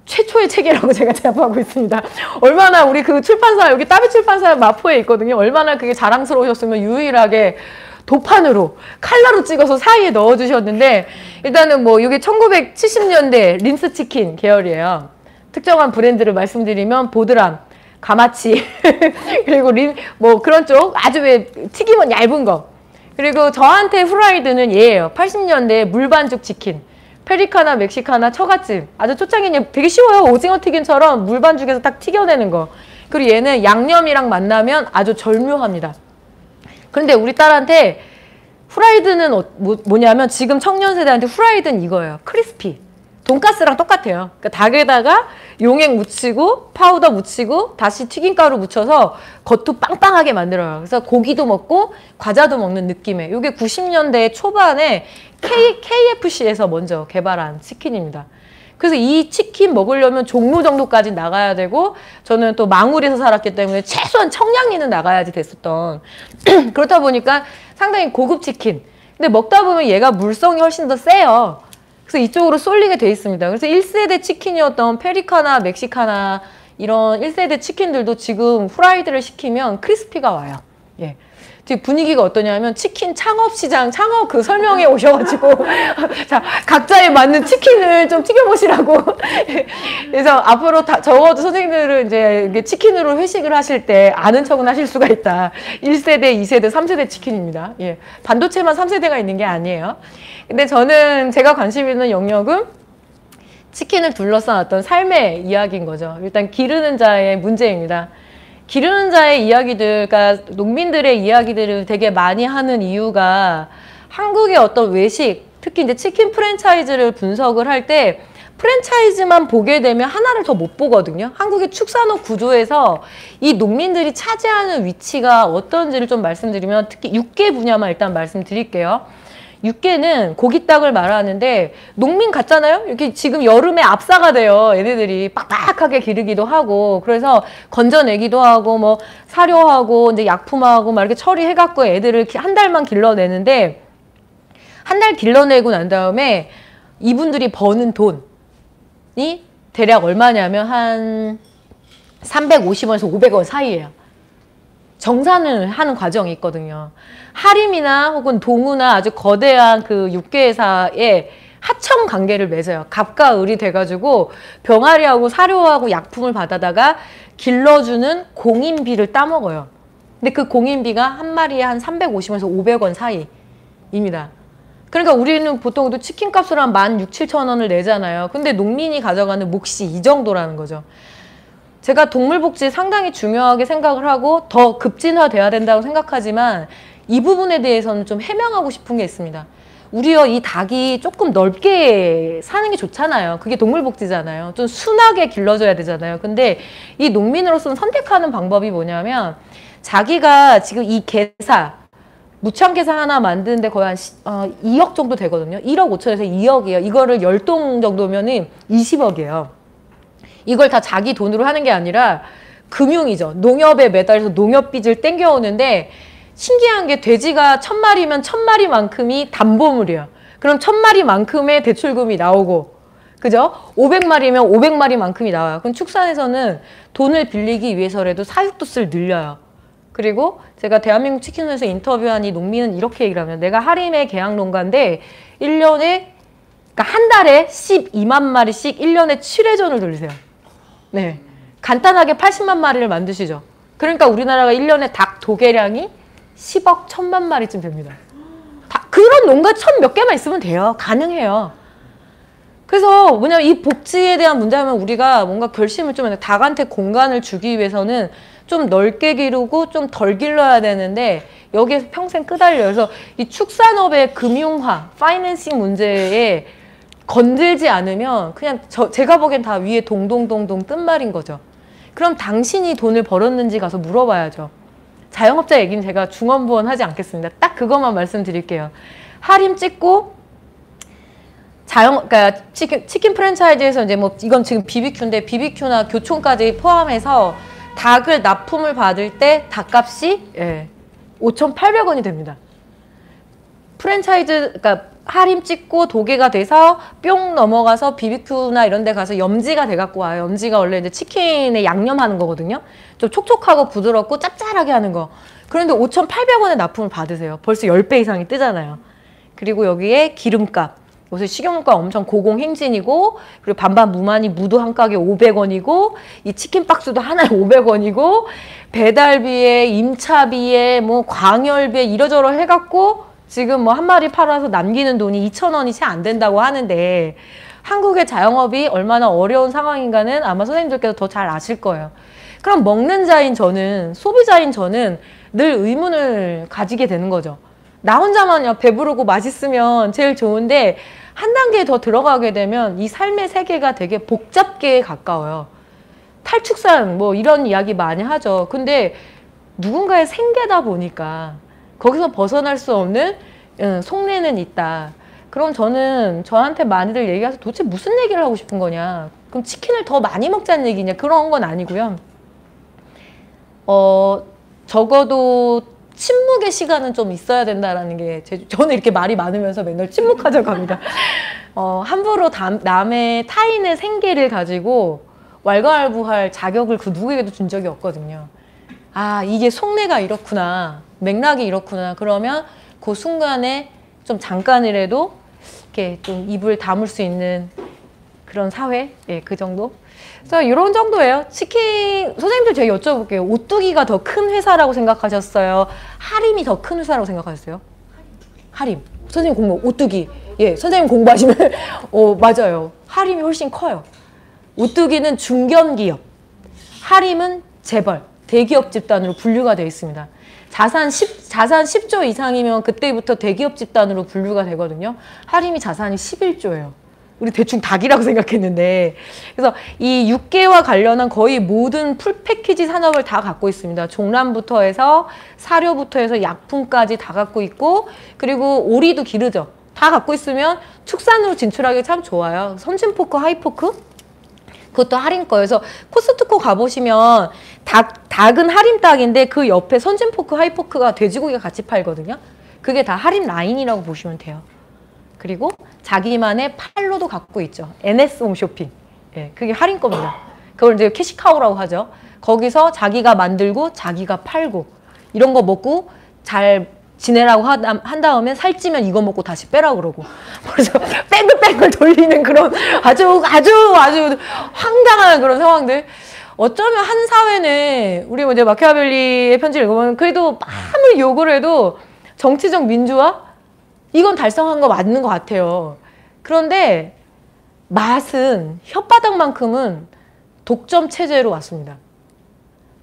최초의 책이라고 제가 제압하고 있습니다. 얼마나 우리 그 출판사 여기 따비 출판사 마포에 있거든요. 얼마나 그게 자랑스러우셨으면 유일하게 도판으로 칼라로 찍어서 사이에 넣어주셨는데 일단은 뭐 이게 1970년대 림스치킨 계열이에요. 특정한 브랜드를 말씀드리면 보드람, 가마치 그리고 뭐 그런 쪽 아주 왜 튀김은 얇은 거 그리고 저한테 후라이드는 얘예요. 80년대 물반죽 치킨 페리카나, 멕시카나, 처갓집 아주 초창기는 되게 쉬워요. 오징어 튀김처럼 물반죽에서 딱 튀겨내는 거. 그리고 얘는 양념이랑 만나면 아주 절묘합니다. 그런데 우리 딸한테 후라이드는 뭐냐면 지금 청년 세대한테 후라이드는 이거예요. 크리스피. 돈가스랑 똑같아요. 그러니까 닭에다가 용액 묻히고 파우더 묻히고 다시 튀김가루 묻혀서 겉도 빵빵하게 만들어요. 그래서 고기도 먹고 과자도 먹는 느낌의 이게 90년대 초반에 KFC에서 먼저 개발한 치킨입니다. 그래서 이 치킨 먹으려면 종로 정도까지 나가야 되고 저는 또 망울에서 살았기 때문에 최소한 청량리는 나가야지 됐었던 그렇다 보니까 상당히 고급 치킨. 근데 먹다 보면 얘가 물성이 훨씬 더 세요. 그래서 이쪽으로 쏠리게 돼 있습니다. 그래서 1세대 치킨이었던 페리카나, 멕시카나 이런 1세대 치킨들도 지금 후라이드를 시키면 크리스피가 와요. 예. 지금 분위기가 어떠냐면 치킨 창업시장 창업 그 설명회 오셔가지고 자 각자에 맞는 치킨을 좀 튀겨보시라고 그래서 앞으로 적어도 선생님들은 이제 치킨으로 회식을 하실 때 아는 척은 하실 수가 있다. 1세대, 2세대, 3세대 치킨입니다. 예. 반도체만 3세대가 있는 게 아니에요. 근데 저는 제가 관심 있는 영역은 치킨을 둘러싼 어떤 삶의 이야기인 거죠. 일단 기르는 자의 문제입니다. 기르는 자의 이야기들, 그러니까 농민들의 이야기들을 되게 많이 하는 이유가 한국의 어떤 외식, 특히 이제 치킨 프랜차이즈를 분석을 할 때 프랜차이즈만 보게 되면 하나를 더 못 보거든요. 한국의 축산업 구조에서 이 농민들이 차지하는 위치가 어떤지를 좀 말씀드리면 특히 육계 분야만 일단 말씀드릴게요. 육계는 고깃닭을 말하는데 농민 같잖아요. 이렇게 지금 여름에 압사가 돼요. 얘네들이 빡빡하게 기르기도 하고 그래서 건져내기도 하고 뭐 사료하고 이제 약품하고 막 이렇게 처리해갖고 애들을 한 달만 길러내는데 한 달 길러내고 난 다음에 이분들이 버는 돈이 대략 얼마냐면 한 350원에서 500원 사이예요. 정산을 하는 과정이 있거든요. 하림이나 혹은 동우나 아주 거대한 그 육계회사에 하청 관계를 맺어요. 갑과 을이 돼가지고 병아리하고 사료하고 약품을 받아다가 길러주는 공인비를 따먹어요. 근데 그 공인비가 한 마리에 한 350원에서 500원 사이입니다. 그러니까 우리는 보통 또 치킨 값을 한 16,000~17,000원을 내잖아요. 근데 농민이 가져가는 몫이 이 정도라는 거죠. 제가 동물복지 상당히 중요하게 생각을 하고 더 급진화돼야 된다고 생각하지만 이 부분에 대해서는 좀 해명하고 싶은 게 있습니다. 우리요, 이 닭이 조금 넓게 사는 게 좋잖아요. 그게 동물복지잖아요. 좀 순하게 길러줘야 되잖아요. 근데 이 농민으로서는 선택하는 방법이 뭐냐면 자기가 지금 이 개사 무창개사 하나 만드는데 거의 한 2억 정도 되거든요. 1억 5천에서 2억이에요. 이거를 10동 정도면은 20억이에요. 이걸 다 자기 돈으로 하는 게 아니라 금융이죠. 농협에 매달려서 농협빚을 땡겨오는데 신기한 게 돼지가 1000마리면 1000마리만큼이 담보물이에요. 그럼 1000마리만큼의 대출금이 나오고 그죠? 500마리면 500마리만큼이 나와요. 그럼 축산에서는 돈을 빌리기 위해서라도 사육도수를 늘려요. 그리고 제가 대한민국 치킨에서 인터뷰한 이 농민은 이렇게 얘기를 하면 내가 하림의 계양 농가인데 1년에 그러니까 한 달에 12만 마리씩 1년에 7회전을 돌리세요. 네, 간단하게 80만 마리를 만드시죠. 그러니까 우리나라가 1년에 닭 도계량이 10억 1000만 마리쯤 됩니다. 그런 농가 1000 몇 개만 있으면 돼요. 가능해요. 그래서 뭐냐면 이 복지에 대한 문제하면 우리가 뭔가 결심을 좀 해야 돼. 닭한테 공간을 주기 위해서는 좀 넓게 기르고 좀 덜 길러야 되는데 여기에서 평생 끄달려요. 그래서 이 축산업의 금융화, 파이낸싱 문제에 건들지 않으면 그냥 제가 보기엔 다 위에 동동동동 뜬 말인 거죠. 그럼 당신이 돈을 벌었는지 가서 물어봐야죠. 자영업자 얘기는 제가 중언부언하지 않겠습니다. 딱 그것만 말씀드릴게요. 할인 찍고 그러니까 치킨 프랜차이즈에서 이제 뭐 이건 지금 BBQ인데 BBQ나 교촌까지 포함해서 닭을 납품을 받을 때 닭값이 5,800원이 됩니다. 프랜차이즈 그러니까 할인 찍고 도개가 돼서 뿅 넘어가서 BBQ나 이런 데 가서 염지가 돼 갖고 와요. 염지가 원래 이제 치킨에 양념하는 거거든요. 좀 촉촉하고 부드럽고 짭짤하게 하는 거. 그런데 5,800원에 납품을 받으세요. 벌써 10배 이상이 뜨잖아요. 그리고 여기에 기름값. 요새 식용유가 엄청 고공행진이고 그리고 반반 무만이 무도 한 가게 500원이고 이 치킨 박스도 하나에 500원이고 배달비에 임차비에 뭐 광열비에 이러저러 해갖고 지금 뭐 한 마리 팔아서 남기는 돈이 2,000원이 채 안 된다고 하는데 한국의 자영업이 얼마나 어려운 상황인가는 아마 선생님들께서 더 잘 아실 거예요. 그럼 먹는 자인 저는, 소비자인 저는 늘 의문을 가지게 되는 거죠. 나 혼자만요 배부르고 맛있으면 제일 좋은데 한 단계 더 들어가게 되면 이 삶의 세계가 되게 복잡계에 가까워요. 탈축산 뭐 이런 이야기 많이 하죠. 근데 누군가의 생계다 보니까 거기서 벗어날 수 없는 속내는 있다. 그럼 저는 저한테 많이들 얘기해서 도대체 무슨 얘기를 하고 싶은 거냐. 그럼 치킨을 더 많이 먹자는 얘기냐. 그런 건 아니고요. 적어도 침묵의 시간은 좀 있어야 된다라는 게 저는 이렇게 말이 많으면서 맨날 침묵하자고 합니다. 함부로 남의 타인의 생계를 가지고 왈가왈부할 자격을 그 누구에게도 준 적이 없거든요. 아, 이게 속내가 이렇구나. 맥락이 이렇구나. 그러면 그 순간에 좀 잠깐이라도 이렇게 좀 입을 다물 수 있는 그런 사회? 예, 그 정도? 그래서 이런 정도예요. 치킨, 선생님들 제가 여쭤볼게요. 오뚜기가 더 큰 회사라고 생각하셨어요? 하림이 더 큰 회사라고 생각하셨어요? 하림. 선생님 공부, 오뚜기. 예, 선생님 공부하시면, 맞아요. 하림이 훨씬 커요. 오뚜기는 중견기업. 하림은 재벌. 대기업 집단으로 분류가 되어 있습니다. 자산 10조 이상이면 그때부터 대기업 집단으로 분류가 되거든요. 하림이 자산이 11조예요. 우리 대충 닭이라고 생각했는데. 그래서 이 육계와 관련한 거의 모든 풀패키지 산업을 다 갖고 있습니다. 종란부터 해서 사료부터 해서 약품까지 다 갖고 있고, 그리고 오리도 기르죠. 다 갖고 있으면 축산으로 진출하기 참 좋아요. 선진포크, 하이포크? 그것도 할인 거여서 코스트코 가보시면 닭은 할인 닭인데 그 옆에 선진포크, 하이포크가 돼지고기가 같이 팔거든요. 그게 다 할인 라인이라고 보시면 돼요. 그리고 자기만의 팔로도 갖고 있죠. NS 홈쇼핑. 예, 그게 할인 겁니다. 그걸 이제 캐시카우라고 하죠. 거기서 자기가 만들고 자기가 팔고 이런 거 먹고 잘 지내라고 한 다음에 살찌면 이거 먹고 다시 빼라고 그러고. 그래서 뺑글뺑글 돌리는 그런 아주 황당한 그런 상황들. 어쩌면 한 사회는 우리 이제 마키아벨리의 편지를 읽어보면 그래도 아무리 욕을 해도 정치적 민주화? 이건 달성한 거 맞는 것 같아요. 그런데 맛은 혓바닥만큼은 독점 체제로 왔습니다.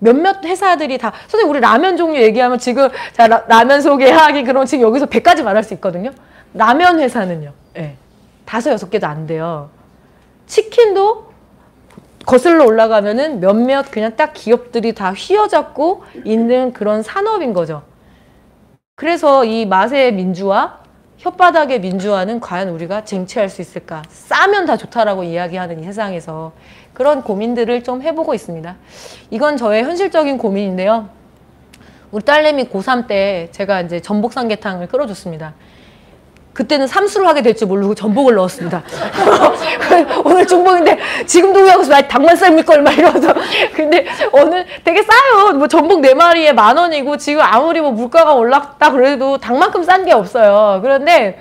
몇몇 회사들이 다, 선생님 우리 라면 종류 얘기하면 지금 자 라면 소개하기 그러면 지금 여기서 100가지 말할 수 있거든요. 라면 회사는요. 예. 5, 6개도 안 돼요. 치킨도 거슬러 올라가면은 몇몇 그냥 딱 기업들이 다 휘어잡고 있는 그런 산업인 거죠. 그래서 이 맛의 민주화, 혓바닥의 민주화는 과연 우리가 쟁취할 수 있을까? 싸면 다 좋다라고 이야기하는 이 세상에서 그런 고민들을 좀 해보고 있습니다. 이건 저의 현실적인 고민인데요. 우리 딸내미 고3 때 제가 이제 전복 삼계탕을 끓여줬습니다. 그때는 삼수를 하게 될 줄 모르고 전복을 넣었습니다. 오늘 중복인데 지금도 왜 하고 있어? 닭만 삶을 걸 막 이러면서. 근데 오늘 되게 싸요. 뭐 전복 4마리에 10,000원이고 지금 아무리 뭐 물가가 올랐다 그래도 닭만큼 싼 게 없어요. 그런데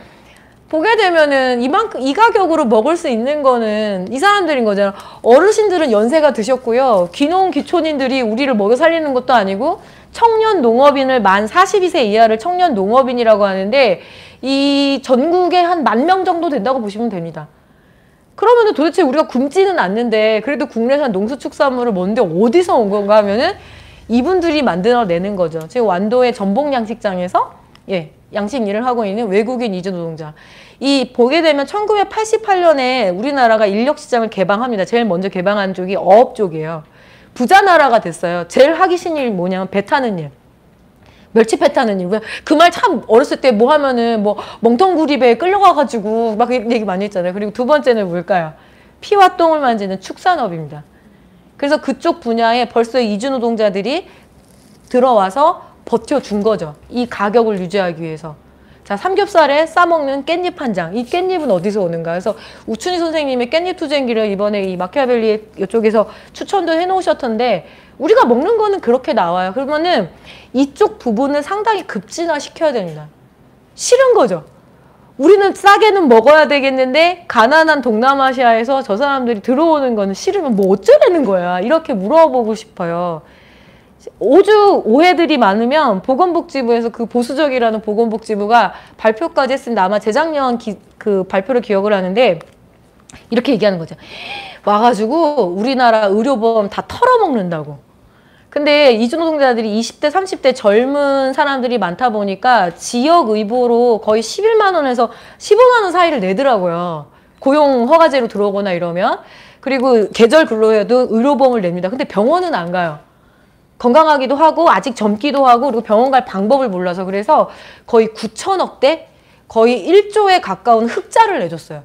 보게 되면은 이 가격으로 먹을 수 있는 거는 이 사람들인 거잖아요. 어르신들은 연세가 드셨고요. 귀농 귀촌인들이 우리를 먹여 살리는 것도 아니고 청년 농업인을 만 42세 이하를 청년 농업인이라고 하는데 이 전국에 한 10,000명 정도 된다고 보시면 됩니다. 그러면은 도대체 우리가 굶지는 않는데 그래도 국내산 농수축산물을 먹는데 어디서 온 건가 하면은 이분들이 만들어내는 거죠. 지금 완도의 전복 양식장에서 양식 일을 하고 있는 외국인 이주 노동자. 이 보게 되면 1988년에 우리나라가 인력시장을 개방합니다. 제일 먼저 개방한 쪽이 어업 쪽이에요. 부자 나라가 됐어요. 제일 하기 싫은 일이 뭐냐면 배 타는 일. 멸치배 타는 일. 그 말 참 어렸을 때 뭐 하면은 뭐 멍텅구리배에 끌려가가지고 막 얘기 많이 했잖아요. 그리고 두 번째는 뭘까요? 피와 똥을 만지는 축산업입니다. 그래서 그쪽 분야에 벌써 이주 노동자들이 들어와서 버텨준 거죠. 이 가격을 유지하기 위해서. 자, 삼겹살에 싸먹는 깻잎 한 장. 이 깻잎은 어디서 오는가? 그래서 우춘희 선생님의 깻잎 투쟁기를 이번에 이 마키아벨리 이쪽에서 추천도 해놓으셨던데 우리가 먹는 거는 그렇게 나와요. 그러면은 이쪽 부분을 상당히 급진화시켜야 됩니다. 싫은 거죠. 우리는 싸게는 먹어야 되겠는데 가난한 동남아시아에서 저 사람들이 들어오는 거는 싫으면 뭐 어쩌라는 거야. 이렇게 물어보고 싶어요. 오죽 오해들이 많으면 보건복지부에서 그 보수적이라는 보건복지부가 발표까지 했습니다. 아마 재작년 그 발표를 기억을 하는데 이렇게 얘기하는 거죠. 와가지고 우리나라 의료보험 다 털어먹는다고. 근데 이주노동자들이 20대, 30대 젊은 사람들이 많다 보니까 지역의보로 거의 11만 원에서 15만 원 사이를 내더라고요. 고용 허가제로 들어오거나 이러면. 그리고 계절 근로에도 의료보험을 냅니다. 근데 병원은 안 가요. 건강하기도 하고 아직 젊기도 하고 그리고 병원 갈 방법을 몰라서 그래서 거의 9천억대 거의 1조에 가까운 흑자를 내줬어요.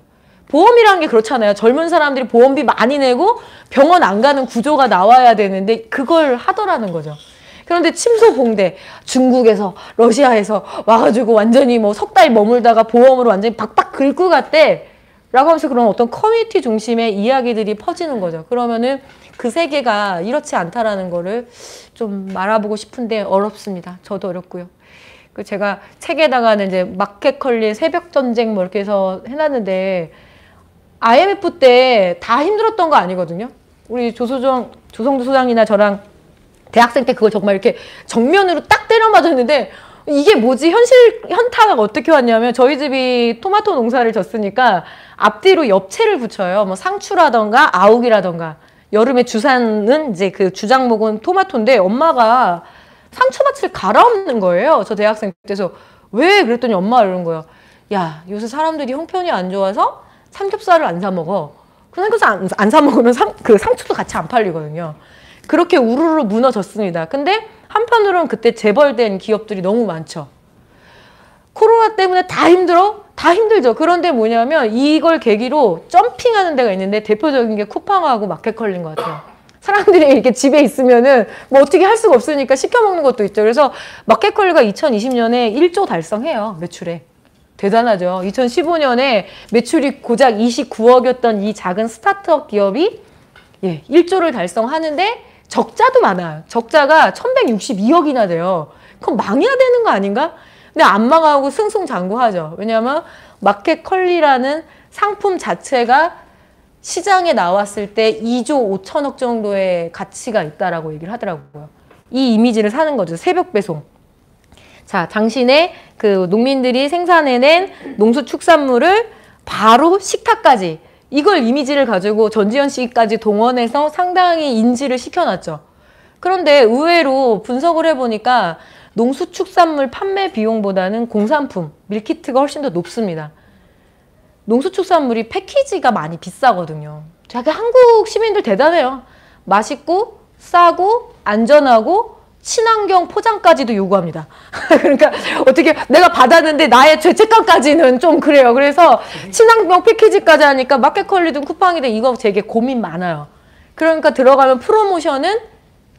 보험이라는 게 그렇잖아요. 젊은 사람들이 보험비 많이 내고 병원 안 가는 구조가 나와야 되는데 그걸 하더라는 거죠. 그런데 침소봉대 중국에서 러시아에서 와가지고 완전히 뭐 석 달 머물다가 보험으로 완전히 박박 긁고 갔대 라고 하면서 그런 어떤 커뮤니티 중심의 이야기들이 퍼지는 거죠. 그러면은 그 세계가 이렇지 않다라는 거를 좀 말아보고 싶은데 어렵습니다. 저도 어렵고요. 그 제가 책에다가는 이제 마켓컬리의 새벽전쟁 뭐 이렇게 해서 해놨는데 IMF 때 다 힘들었던 거 아니거든요. 우리 조성주 소장이나 저랑 대학생 때 그걸 정말 이렇게 정면으로 딱 때려 맞았는데 이게 뭐지? 현타가 어떻게 왔냐면 저희 집이 토마토 농사를 졌으니까 앞뒤로 엽채를 붙여요. 뭐 상추라던가 아욱이라던가 여름에 주산은 이제 그 주장목은 토마토인데 엄마가 상추밭을 갈아엎는 거예요. 저 대학생 때서 왜 그랬더니 엄마가 이러는 거예요. 야, 요새 사람들이 형편이 안 좋아서 삼겹살을 안 사 먹어. 그래서 안 사 먹으면 그 상추도 같이 안 팔리거든요. 그렇게 우르르 무너졌습니다. 근데 한편으로는 그때 재벌된 기업들이 너무 많죠. 코로나 때문에 다 힘들어? 다 힘들죠. 그런데 뭐냐면 이걸 계기로 점핑하는 데가 있는데 대표적인 게 쿠팡하고 마켓컬리인 것 같아요. 사람들이 이렇게 집에 있으면은 뭐 어떻게 할 수가 없으니까 시켜 먹는 것도 있죠. 그래서 마켓컬리가 2020년에 1조 달성해요. 매출에. 대단하죠. 2015년에 매출이 고작 29억이었던 이 작은 스타트업 기업이 1조를 달성하는데 적자도 많아요. 적자가 1162억이나 돼요. 그럼 망해야 되는 거 아닌가? 근데 안 망하고 승승장구하죠. 왜냐하면 마켓컬리라는 상품 자체가 시장에 나왔을 때 2조 5천억 정도의 가치가 있다라고 얘기를 하더라고요. 이 이미지를 사는 거죠. 새벽 배송. 자, 당신의 그 농민들이 생산해낸 농수축산물을 바로 식탁까지, 이걸 이미지를 가지고 전지현 씨까지 동원해서 상당히 인지를 시켜놨죠. 그런데 의외로 분석을 해보니까 농수축산물 판매 비용보다는 공산품, 밀키트가 훨씬 더 높습니다. 농수축산물이 패키지가 많이 비싸거든요. 자기 한국 시민들 대단해요. 맛있고 싸고 안전하고 친환경 포장까지도 요구합니다. 그러니까 어떻게 내가 받았는데 나의 죄책감까지는 좀 그래요. 그래서 친환경 패키지까지 하니까 마켓컬리든 쿠팡이든 이거 되게 고민 많아요. 그러니까 들어가면 프로모션은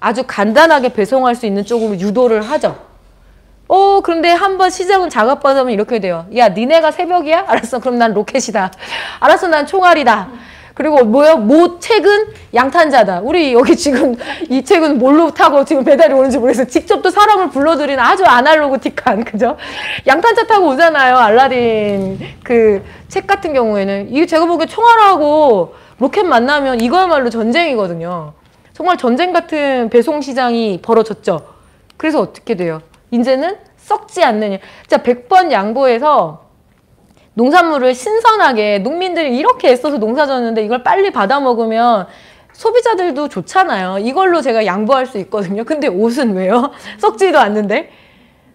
아주 간단하게 배송할 수 있는 쪽으로 유도를 하죠. 그런데 한번 시장은 자극받으면 이렇게 돼요. 야, 니네가 새벽이야? 알았어. 그럼 난 로켓이다. 알았어. 난 총알이다. 그리고 뭐요? 모 책은 양탄자다. 우리 여기 지금 이 책은 뭘로 타고 지금 배달이 오는지 모르겠어요. 직접 또 사람을 불러들이는 아주 아날로그틱한, 그죠? 양탄자 타고 오잖아요. 알라딘 그 책 같은 경우에는. 이게 제가 보기에 총알하고 로켓 만나면 이거야말로 전쟁이거든요. 정말 전쟁 같은 배송 시장이 벌어졌죠. 그래서 어떻게 돼요? 이제는 썩지 않는, 진짜 100번 양보해서 농산물을 신선하게, 농민들이 이렇게 애써서 농사 졌는데 이걸 빨리 받아 먹으면 소비자들도 좋잖아요. 이걸로 제가 양보할 수 있거든요. 근데 옷은 왜요? 썩지도 않는데?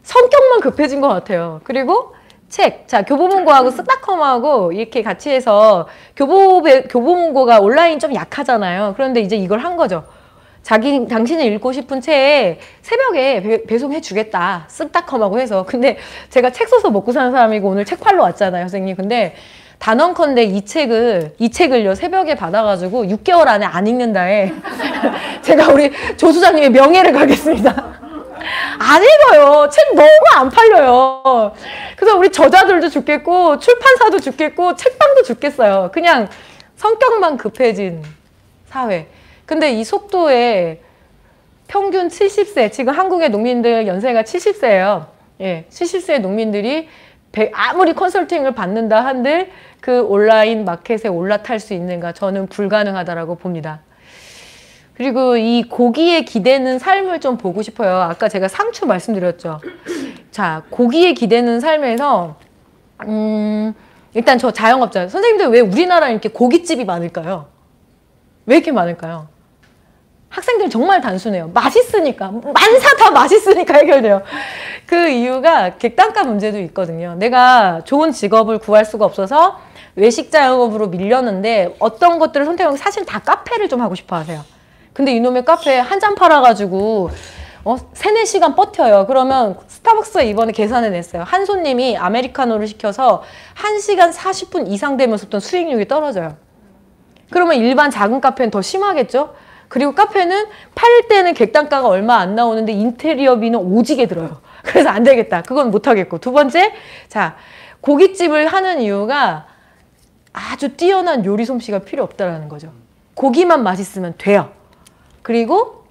성격만 급해진 것 같아요. 그리고 책, 자, 교보문고하고 스타컴하고 이렇게 같이 해서 교보문고가 온라인 좀 약하잖아요. 그런데 이제 이걸 한 거죠. 당신이 읽고 싶은 책 새벽에 배송해 주겠다. 스타컴하고 해서. 근데 제가 책 써서 먹고 사는 사람이고 오늘 책 팔러 왔잖아요, 선생님. 근데 단언컨대 이 책을요, 새벽에 받아가지고 6개월 안에 안 읽는다에 제가 우리 조 수장님의 명예를 걸겠습니다. 안 읽어요. 책 너무 안 팔려요. 그래서 우리 저자들도 죽겠고, 출판사도 죽겠고, 책방도 죽겠어요. 그냥 성격만 급해진 사회. 근데 이 속도에 평균 70세, 지금 한국의 농민들 연세가 70세예요. 예, 70세 농민들이 아무리 컨설팅을 받는다 한들 그 온라인 마켓에 올라탈 수 있는가? 저는 불가능하다라고 봅니다. 그리고 이 고기에 기대는 삶을 좀 보고 싶어요. 아까 제가 상추 말씀드렸죠. 자, 고기에 기대는 삶에서 일단 저 자영업자, 선생님들 왜 우리나라에 이렇게 고깃집이 많을까요? 왜 이렇게 많을까요? 학생들 정말 단순해요. 맛있으니까. 만사 다 맛있으니까 해결돼요. 그 이유가 객단가 문제도 있거든요. 내가 좋은 직업을 구할 수가 없어서 외식자 영업으로 밀렸는데 어떤 것들을 선택하고 사실 다 카페를 좀 하고 싶어 하세요. 근데 이놈의 카페에 한 잔 팔아가지고 3-4시간 버텨요. 그러면 스타벅스가 이번에 계산을 냈어요. 한 손님이 아메리카노를 시켜서 1시간 40분 이상 되면서부터 수익률이 떨어져요. 그러면 일반 작은 카페는 더 심하겠죠? 그리고 카페는 팔 때는 객단가가 얼마 안 나오는데 인테리어비는 오지게 들어요. 그래서 안 되겠다. 그건 못 하겠고. 두 번째, 자, 고깃집을 하는 이유가 아주 뛰어난 요리 솜씨가 필요 없다라는 거죠. 고기만 맛있으면 돼요. 그리고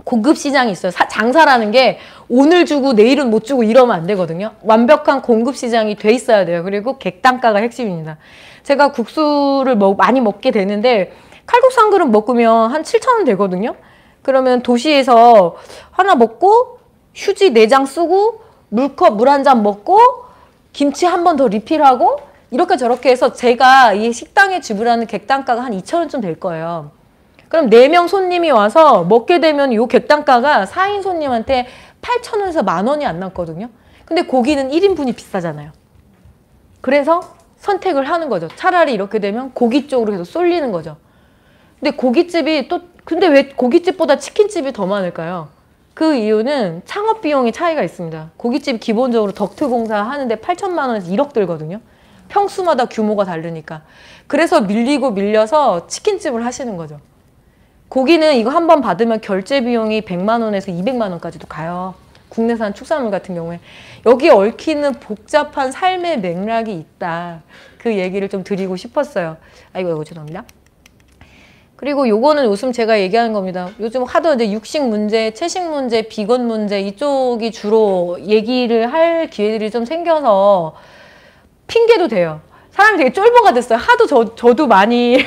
고급 시장이 있어요. 장사라는 게 오늘 주고 내일은 못 주고 이러면 안 되거든요. 완벽한 공급 시장이 돼 있어야 돼요. 그리고 객단가가 핵심입니다. 제가 국수를 많이 먹게 되는데 칼국수 한 그릇 먹으면 한 7,000원 되거든요. 그러면 도시에서 하나 먹고 휴지 4장 쓰고 물컵 물 한 잔 먹고 김치 한 번 더 리필하고 이렇게 저렇게 해서 제가 이 식당에 지불하는 객단가가 한 2,000원쯤 될 거예요. 그럼 4명 손님이 와서 먹게 되면 요 객단가가 4인 손님한테 8,000원에서 10,000원이 안 남거든요. 근데 고기는 1인분이 비싸잖아요. 그래서 선택을 하는 거죠. 차라리 이렇게 되면 고기 쪽으로 계속 쏠리는 거죠. 근데 고깃집이 근데 왜 고깃집보다 치킨집이 더 많을까요? 그 이유는 창업 비용의 차이가 있습니다. 고깃집 기본적으로 덕트 공사 하는데 8천만 원에서 1억 들거든요. 평수마다 규모가 다르니까. 그래서 밀리고 밀려서 치킨집을 하시는 거죠. 고기는 이거 한 번 받으면 결제 비용이 100만 원에서 200만 원까지도 가요. 국내산 축산물 같은 경우에. 여기에 얽히는 복잡한 삶의 맥락이 있다. 그 얘기를 좀 드리고 싶었어요. 아이고, 죄송합니다. 그리고 요거는 요즘 제가 얘기하는 겁니다. 요즘 하도 이제 육식 문제, 채식 문제, 비건 문제 이쪽이 주로 얘기를 할 기회들이 좀 생겨서 핑계도 돼요. 사람이 되게 쫄보가 됐어요. 하도 저도 많이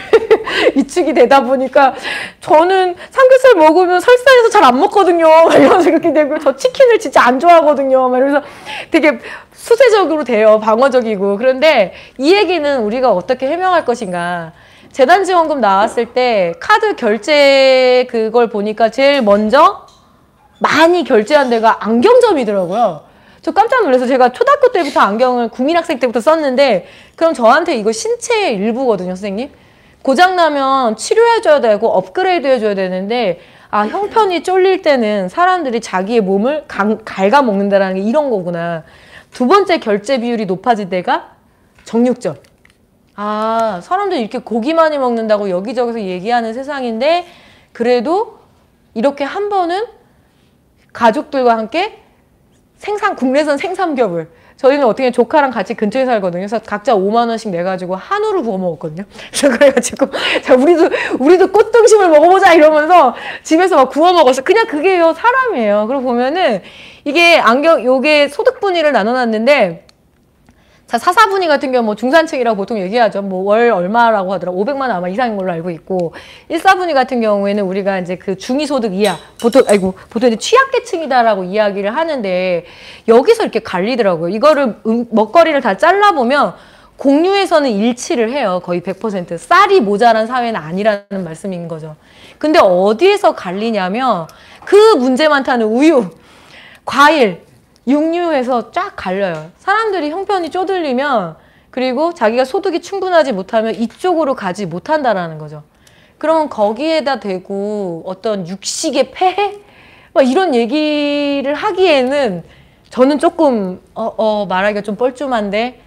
위축이 되다 보니까 저는 삼겹살 먹으면 설사해서 잘 안 먹거든요. 막 이러면서 그렇게 되고 저 치킨을 진짜 안 좋아하거든요. 막 이러면서 되게 수세적으로 돼요. 방어적이고. 그런데 이 얘기는 우리가 어떻게 해명할 것인가. 재단지원금 나왔을 때 카드 결제 그걸 보니까 제일 먼저 많이 결제한 데가 안경점이더라고요. 저 깜짝 놀라서 제가 초등학교 때부터 안경을 국민학생 때부터 썼는데 그럼 저한테 이거 신체의 일부거든요, 선생님. 고장나면 치료해줘야 되고 업그레이드 해줘야 되는데 아, 형편이 쫄릴 때는 사람들이 자기의 몸을 갉아먹는다라는 게 이런 거구나. 두 번째 결제 비율이 높아질 때가 정육점. 아, 사람들이 이렇게 고기 많이 먹는다고 여기저기서 얘기하는 세상인데 그래도 이렇게 한 번은 가족들과 함께 국내산 생삼겹을 저희는 어떻게 조카랑 같이 근처에 살거든요. 그래서 각자 5만 원씩 내가지고 한우를 구워 먹었거든요. 그래서 그래가지고 자 우리도 꽃등심을 먹어보자 이러면서 집에서 막 구워 먹었어. 그냥 그게요 사람이에요. 그리고 보면은 이게 요게 소득분위를 나눠놨는데 자, 사사분위 같은 경우 뭐 중산층이라고 보통 얘기하죠. 뭐 월 얼마라고 하더라고. 500만 원 아마 이상인 걸로 알고 있고. 1사분위 같은 경우에는 우리가 이제 그 중위소득 이하, 보통 이제 취약계층이다라고 이야기를 하는데 여기서 이렇게 갈리더라고요. 이거를 먹거리를 다 잘라보면 공유에서는 일치를 해요. 거의 100%. 쌀이 모자란 사회는 아니라는 말씀인 거죠. 근데 어디에서 갈리냐면 그 문제 많다는 우유, 과일, 육류에서 쫙 갈려요. 사람들이 형편이 쪼들리면 그리고 자기가 소득이 충분하지 못하면 이쪽으로 가지 못한다라는 거죠. 그러면 거기에다 대고 어떤 육식의 폐해? 막 이런 얘기를 하기에는 저는 조금 말하기가 좀 뻘쭘한데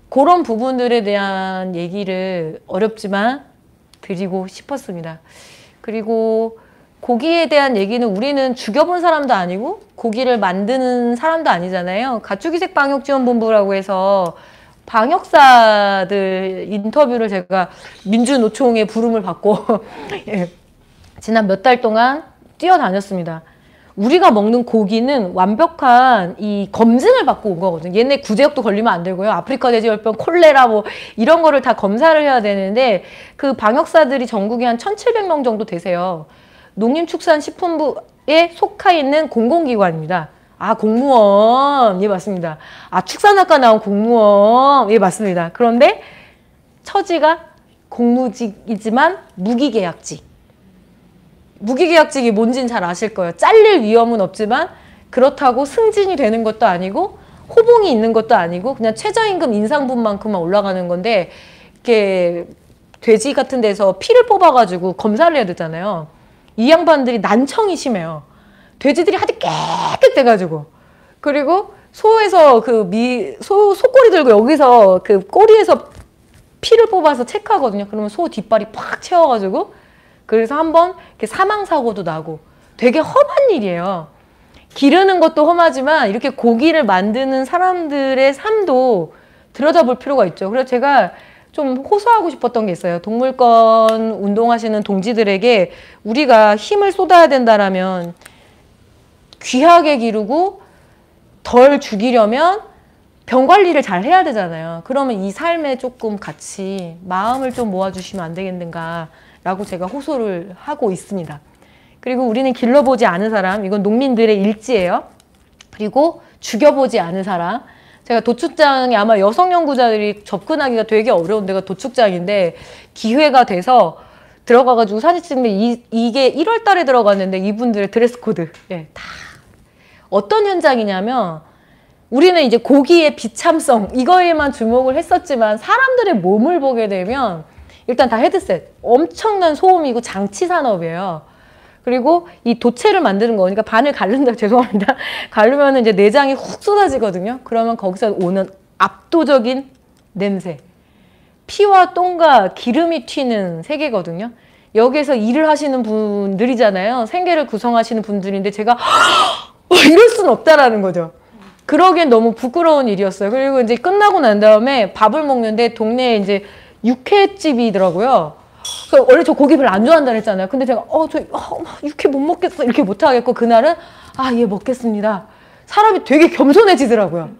그런 부분들에 대한 얘기를 어렵지만 드리고 싶었습니다. 그리고 고기에 대한 얘기는 우리는 죽여본 사람도 아니고 고기를 만드는 사람도 아니잖아요. 가축이색 방역지원본부라고 해서 방역사들 인터뷰를 제가 민주노총의 부름을 받고 예, 지난 몇 달 동안 뛰어다녔습니다. 우리가 먹는 고기는 완벽한 이 검증을 받고 온 거거든요. 얘네 구제역도 걸리면 안 되고요. 아프리카 돼지열병, 콜레라 뭐 이런 거를 다 검사를 해야 되는데 그 방역사들이 전국에 한 1,700명 정도 되세요. 농림축산식품부에 속해 있는 공공기관입니다. 아, 공무원. 예, 맞습니다. 아, 축산학과 나온 공무원. 예, 맞습니다. 그런데 처지가 공무직이지만 무기계약직. 무기계약직이 뭔지는 잘 아실 거예요. 잘릴 위험은 없지만 그렇다고 승진이 되는 것도 아니고 호봉이 있는 것도 아니고 그냥 최저임금 인상분만큼만 올라가는 건데 이렇게 돼지 같은 데서 피를 뽑아가지고 검사를 해야 되잖아요. 이 양반들이 난청이 심해요. 돼지들이 하도 깨끗해가지고. 그리고 소에서 소꼬리 들고 여기서 그 꼬리에서 피를 뽑아서 체크하거든요. 그러면 소 뒷발이 팍 채워가지고. 그래서 한번 이렇게 사망사고도 나고. 되게 험한 일이에요. 기르는 것도 험하지만 이렇게 고기를 만드는 사람들의 삶도 들여다볼 필요가 있죠. 그래서 제가 좀 호소하고 싶었던 게 있어요. 동물권 운동하시는 동지들에게 우리가 힘을 쏟아야 된다라면 귀하게 기르고 덜 죽이려면 병 관리를 잘 해야 되잖아요. 그러면 이 삶에 조금 같이 마음을 좀 모아주시면 안 되겠는가라고 제가 호소를 하고 있습니다. 그리고 우리는 길러보지 않은 사람, 이건 농민들의 일지예요. 그리고 죽여보지 않은 사람, 제가 도축장에 아마 여성 연구자들이 접근하기가 되게 어려운 데가 도축장인데 기회가 돼서 들어가가지고 사진 찍는데 이게 1월 달에 들어갔는데 이분들의 드레스 코드 예, 다 어떤 현장이냐면 우리는 이제 고기의 비참성 이거에만 주목을 했었지만 사람들의 몸을 보게 되면 일단 다 헤드셋 엄청난 소음이고 장치 산업이에요. 그리고 이 도체를 만드는 거니까 반을 가른다 죄송합니다. 가르면 이제 내장이 훅 쏟아지거든요. 그러면 거기서 오는 압도적인 냄새 피와 똥과 기름이 튀는 세계거든요. 여기에서 일을 하시는 분들이잖아요. 생계를 구성하시는 분들인데 제가 이럴 수는 없다라는 거죠. 그러기엔 너무 부끄러운 일이었어요. 그리고 이제 끝나고 난 다음에 밥을 먹는데 동네에 이제 육회집이더라고요. 원래 저 고기 별로 안 좋아한다 그랬잖아요. 근데 제가 육회 못 먹겠어 이렇게 못 하겠고 그날은 예 먹겠습니다. 사람이 되게 겸손해지더라고요.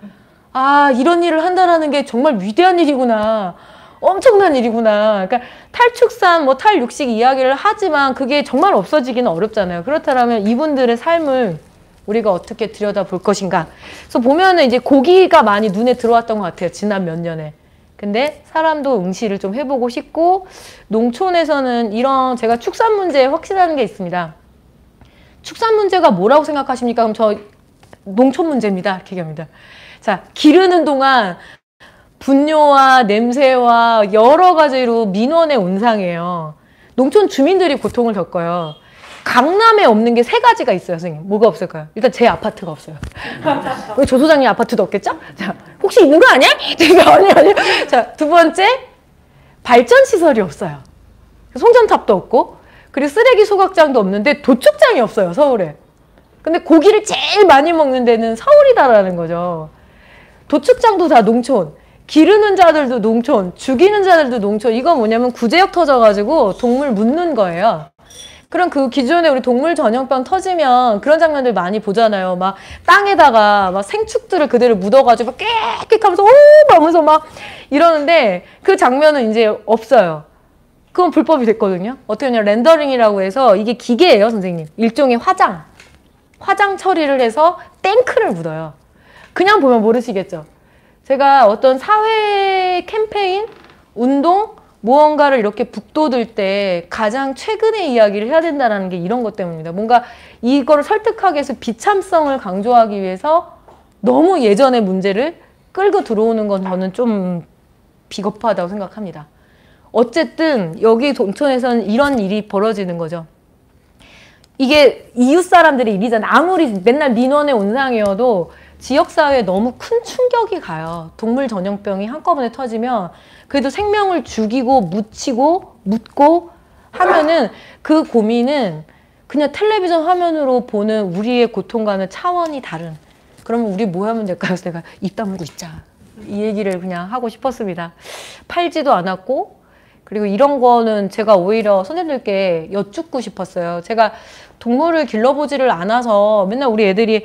이런 일을 한다는 게 정말 위대한 일이구나. 엄청난 일이구나. 그러니까 탈축산, 탈육식 이야기를 하지만 그게 정말 없어지기는 어렵잖아요. 그렇다면 이분들의 삶을 우리가 어떻게 들여다볼 것인가. 그래서 보면은 이제 고기가 많이 눈에 들어왔던 것 같아요. 지난 몇 년에. 근데 사람도 응시를 좀 해보고 싶고 농촌에서는 이런 제가 축산 문제에 확신하는 게 있습니다. 축산 문제가 뭐라고 생각하십니까? 그럼 저 농촌 문제입니다. 이렇게 얘기합니다. 자, 기르는 동안 분뇨와 냄새와 여러 가지로 민원의 온상이에요. 농촌 주민들이 고통을 겪어요. 강남에 없는 게 3가지가 있어요, 선생님. 뭐가 없을까요? 일단 제 아파트가 없어요. 왜 조 소장님 아파트도 없겠죠? 자, 혹시 있는 거 아니야? 아니. 자, 2번째, 발전시설이 없어요. 송전탑도 없고, 그리고 쓰레기 소각장도 없는데 도축장이 없어요, 서울에. 근데 고기를 제일 많이 먹는 데는 서울이다라는 거죠. 도축장도 다 농촌. 기르는 자들도 농촌, 죽이는 자들도 농촌. 이건 뭐냐면 구제역 터져가지고 동물 묻는 거예요. 그럼 그 기존에 우리 동물 전염병 터지면 그런 장면들 많이 보잖아요. 막 땅에다가 막 생축들을 그대로 묻어가지고 막 깨끗 하면서 하면서 막 이러는데 그 장면은 이제 없어요. 그건 불법이 됐거든요. 어떻게 하냐 렌더링이라고 해서 이게 기계예요, 선생님. 일종의 화장 처리를 해서 탱크를 묻어요. 그냥 보면 모르시겠죠. 제가 어떤 사회 캠페인, 운동, 무언가를 이렇게 북돋을 때 가장 최근의 이야기를 해야 된다는 게 이런 것 때문입니다. 뭔가 이거를 설득하기 위해서 비참성을 강조하기 위해서 너무 예전의 문제를 끌고 들어오는 건 저는 좀 비겁하다고 생각합니다. 어쨌든 여기 동촌에서는 이런 일이 벌어지는 거죠. 이게 이웃 사람들의 일이잖아요. 아무리 맨날 민원의 온상이어도 지역사회에 너무 큰 충격이 가요. 동물 전염병이 한꺼번에 터지면 그래도 생명을 죽이고 묻히고 묻고 하면은 그 고민은 그냥 텔레비전 화면으로 보는 우리의 고통과는 차원이 다른. 그러면 우리 뭐 하면 될까요? 그래서 내가 입 다물고 있자. 이 얘기를 그냥 하고 싶었습니다. 팔지도 않았고 그리고 이런 거는 제가 오히려 선생님들께 여쭙고 싶었어요. 제가 동물을 길러보지를 않아서 맨날 우리 애들이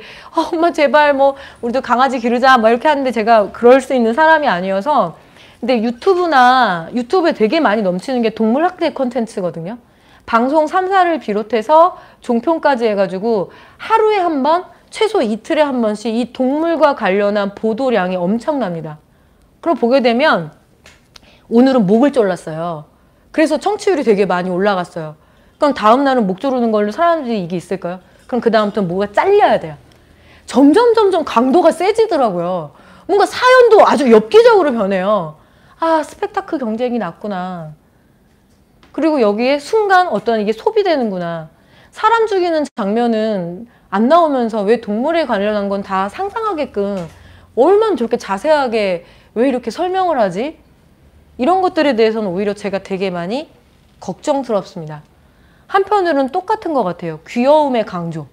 엄마 제발 우리도 강아지 기르자 이렇게 하는데 제가 그럴 수 있는 사람이 아니어서 근데 유튜브에 되게 많이 넘치는 게 동물 학대 콘텐츠거든요. 방송 3사를 비롯해서 종편까지 해가지고 하루에 한 번, 최소 이틀에 한 번씩 이 동물과 관련한 보도량이 엄청납니다. 그걸 보게 되면 오늘은 목을 졸랐어요. 그래서 청취율이 되게 많이 올라갔어요. 그럼 다음 날은 목 조르는 걸로 사람들이 이게 있을까요? 그럼 그 다음부터는 뭐가 잘려야 돼요. 점점 강도가 세지더라고요. 뭔가 사연도 아주 엽기적으로 변해요. 스펙타클 경쟁이 났구나. 그리고 여기에 순간 어떤 이게 소비되는구나. 사람 죽이는 장면은 안 나오면서 왜 동물에 관련한 건 다 상상하게끔 얼마나 저렇게 자세하게 왜 이렇게 설명을 하지? 이런 것들에 대해서는 오히려 제가 되게 많이 걱정스럽습니다. 한편으로는 똑같은 것 같아요. 귀여움의 강조.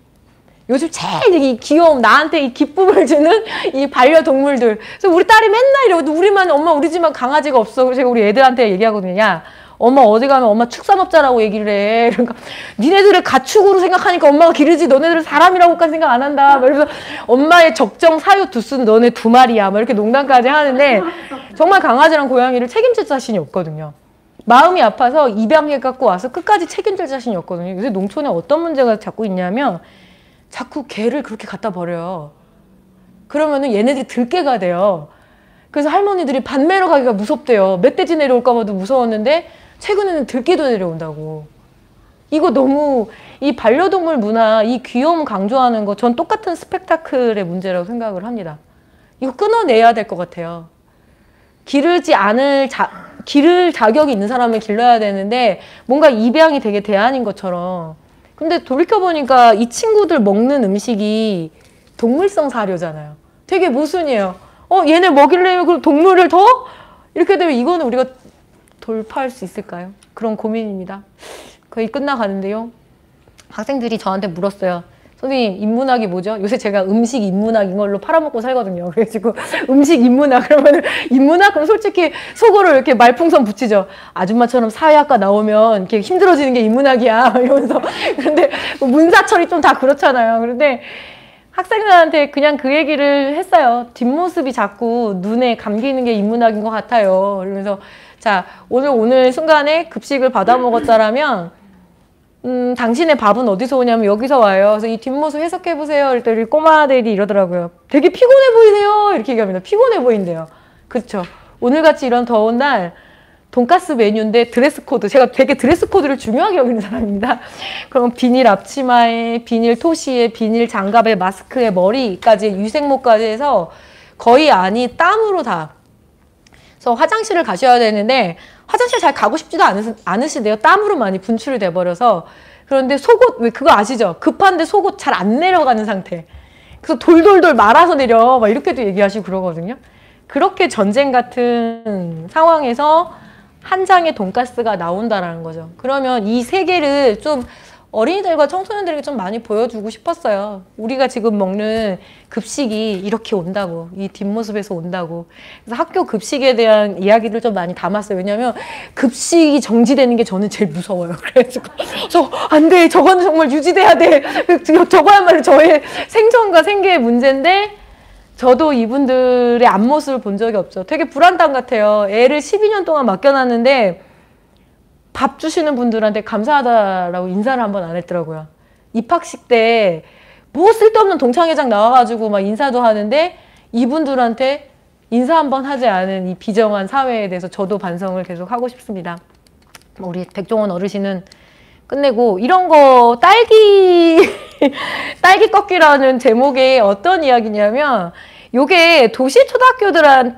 요즘 제일 이 귀여움, 나한테 이 기쁨을 주는 이 반려동물들. 그래서 우리 딸이 맨날 이러고 우리만 엄마 우리 집만 강아지가 없어. 그래서 제가 우리 애들한테 얘기하거든요. 야, 엄마 어디 가면 엄마 축산업자라고 얘기를 해. 그러니까 니네들을 가축으로 생각하니까 엄마가 기르지 너네들은 사람이라고까지 생각 안 한다. 그래서 엄마의 적정 사유 두수는 너네 2마리야. 이렇게 농담까지 하는데 정말 강아지랑 고양이를 책임질 자신이 없거든요. 마음이 아파서 입양해 갖고 와서 끝까지 책임질 자신이 없거든요. 요새 농촌에 어떤 문제가 자꾸 있냐면 자꾸 개를 그렇게 갖다 버려요. 그러면은 얘네들이 들개가 돼요. 그래서 할머니들이 반 매러 가기가 무섭대요. 멧돼지 내려올까 봐도 무서웠는데 최근에는 들깨도 내려온다고. 이거 너무 이 반려동물 문화, 이 귀여움 강조하는 거 전 똑같은 스펙타클의 문제라고 생각을 합니다. 이거 끊어내야 될 것 같아요. 기를 자격이 있는 사람은 길러야 되는데 뭔가 입양이 되게 대안인 것처럼. 근데 돌이켜보니까 이 친구들 먹는 음식이 동물성 사료잖아요. 되게 모순이에요. 얘네 먹이려면 그럼 동물을 더? 이렇게 되면 이거는 우리가 돌파할 수 있을까요? 그런 고민입니다. 거의 끝나가는데요. 학생들이 저한테 물었어요. 선생님, 인문학이 뭐죠? 요새 제가 음식 인문학인 걸로 팔아먹고 살거든요. 그래가지고 음식 인문학 그러면 인문학? 그럼 솔직히 속으로 이렇게 말풍선 붙이죠. 아줌마처럼 사회학과 나오면 이렇게 힘들어지는 게 인문학이야. 이러면서. 근데 문사철이 좀 다 그렇잖아요. 그런데 학생들한테 그냥 그 얘기를 했어요. 뒷모습이 자꾸 눈에 감기는 게 인문학인 것 같아요. 그러면서 자, 오늘 순간에 급식을 받아 먹었다라면 당신의 밥은 어디서 오냐면 여기서 와요. 그래서 이 뒷모습 해석해보세요. 그랬더니 꼬마들이 이러더라고요. 되게 피곤해 보이세요. 이렇게 얘기합니다. 피곤해 보인대요. 그렇죠. 오늘같이 이런 더운 날 돈가스 메뉴인데 드레스 코드. 제가 되게 드레스 코드를 중요하게 여기는 사람입니다. 그럼 비닐 앞치마에, 비닐 토시에, 비닐 장갑에, 마스크에, 머리까지, 유생모까지 해서 거의 안이 땀으로 다. 그래서 화장실을 가셔야 되는데 화장실 잘 가고 싶지도 않으시대요. 땀으로 많이 분출이 돼버려서. 그런데 속옷, 왜 그거 아시죠? 급한데 속옷 잘 안 내려가는 상태. 그래서 돌돌돌 말아서 내려. 막 이렇게도 얘기하시고 그러거든요. 그렇게 전쟁 같은 상황에서 한 장의 돈가스가 나온다라는 거죠. 그러면 이 세계를 좀 어린이들과 청소년들에게 좀 많이 보여주고 싶었어요. 우리가 지금 먹는 급식이 이렇게 온다고, 이 뒷모습에서 온다고. 그래서 학교 급식에 대한 이야기를 좀 많이 담았어요. 왜냐하면 급식이 정지되는 게 저는 제일 무서워요. 그래가지고 안 돼, 저거는 정말 유지돼야 돼. 저거야말로 저의 생존과 생계의 문제인데 저도 이분들의 앞모습을 본 적이 없죠. 되게 불안당 같아요. 애를 12년 동안 맡겨놨는데 밥 주시는 분들한테 감사하다라고 인사를 한 번 안 했더라고요. 입학식 때 뭐 쓸데없는 동창회장 나와가지고 막 인사도 하는데 이분들한테 인사 한 번 하지 않은 이 비정한 사회에 대해서 저도 반성을 계속 하고 싶습니다. 우리 백종원 어르신은 끝내고 이런 거 딸기 꺾기라는 제목의 어떤 이야기냐면 요게 도시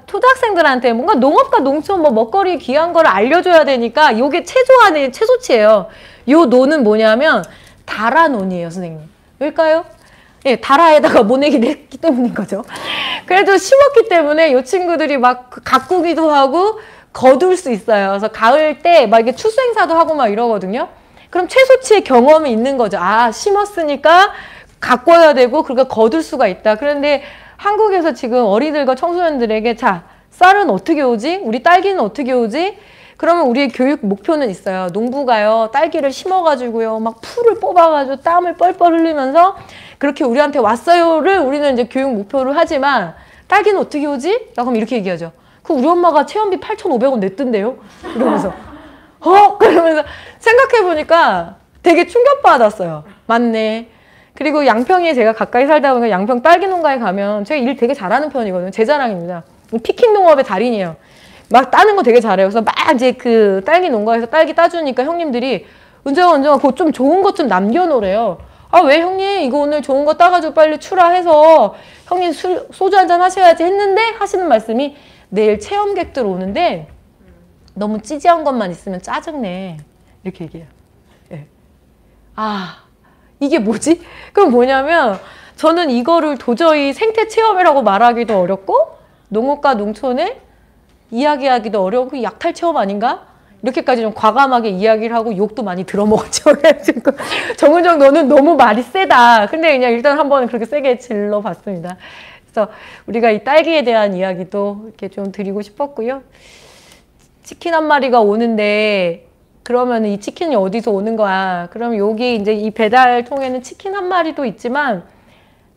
초등학생들한테 뭔가 농업과 농촌 뭐 먹거리 귀한 거를 알려줘야 되니까 요게 최소한의 최소치예요. 요 노는 뭐냐면 다라논이에요, 선생님. 왜일까요? 예, 다라에다가 모내기를 했기 때문인 거죠. 그래도 심었기 때문에 요 친구들이 막 가꾸기도 하고 거둘 수 있어요. 그래서 가을 때 막 이게 추수행사도 하고 막 이러거든요. 그럼 최소치의 경험이 있는 거죠. 아, 심었으니까 가꿔야 되고 그러니까 거둘 수가 있다. 그런데 한국에서 지금 어린이들과 청소년들에게 자, 쌀은 어떻게 오지? 우리 딸기는 어떻게 오지? 그러면 우리의 교육 목표는 있어요. 농부가요, 딸기를 심어가지고요, 막 풀을 뽑아가지고 땀을 뻘뻘 흘리면서 그렇게 우리한테 왔어요를 우리는 이제 교육 목표를 하지만 딸기는 어떻게 오지? 그럼 이렇게 얘기하죠. 그 우리 엄마가 체험비 8,500원 냈던데요? 이러면서 그러면서 생각해보니까 되게 충격받았어요. 맞네. 그리고 양평에 제가 가까이 살다 보니까 양평 딸기 농가에 가면 제가 일 되게 잘하는 편이거든요. 제 자랑입니다. 피킹 농업의 달인이에요. 막 따는 거 되게 잘해요. 그래서 막 이제 그 딸기 농가에서 딸기 따주니까 형님들이 은정아 그거 좀 좋은 것 좀 남겨놓으래요. 아, 왜 형님 이거 오늘 좋은 거 따가지고 빨리 출하해서 형님 소주 한잔 하셔야지 했는데 하시는 말씀이 내일 체험객들 오는데 너무 찌지한 것만 있으면 짜증내. 이렇게 얘기해요. 네. 아, 이게 뭐지? 그럼 뭐냐면 저는 이거를 도저히 생태 체험이라고 말하기도 어렵고 농업과 농촌을 이야기하기도 어려운 약탈 체험 아닌가? 이렇게까지 좀 과감하게 이야기를 하고 욕도 많이 들어먹었죠. 그래가지고 정은정 너는 너무 말이 세다. 근데 그냥 일단 한번 그렇게 세게 질러봤습니다. 그래서 우리가 이 딸기에 대한 이야기도 이렇게 좀 드리고 싶었고요. 치킨 한 마리가 오는데 그러면 이 치킨이 어디서 오는 거야? 그럼 여기 이제 이 배달통에는 치킨 한 마리도 있지만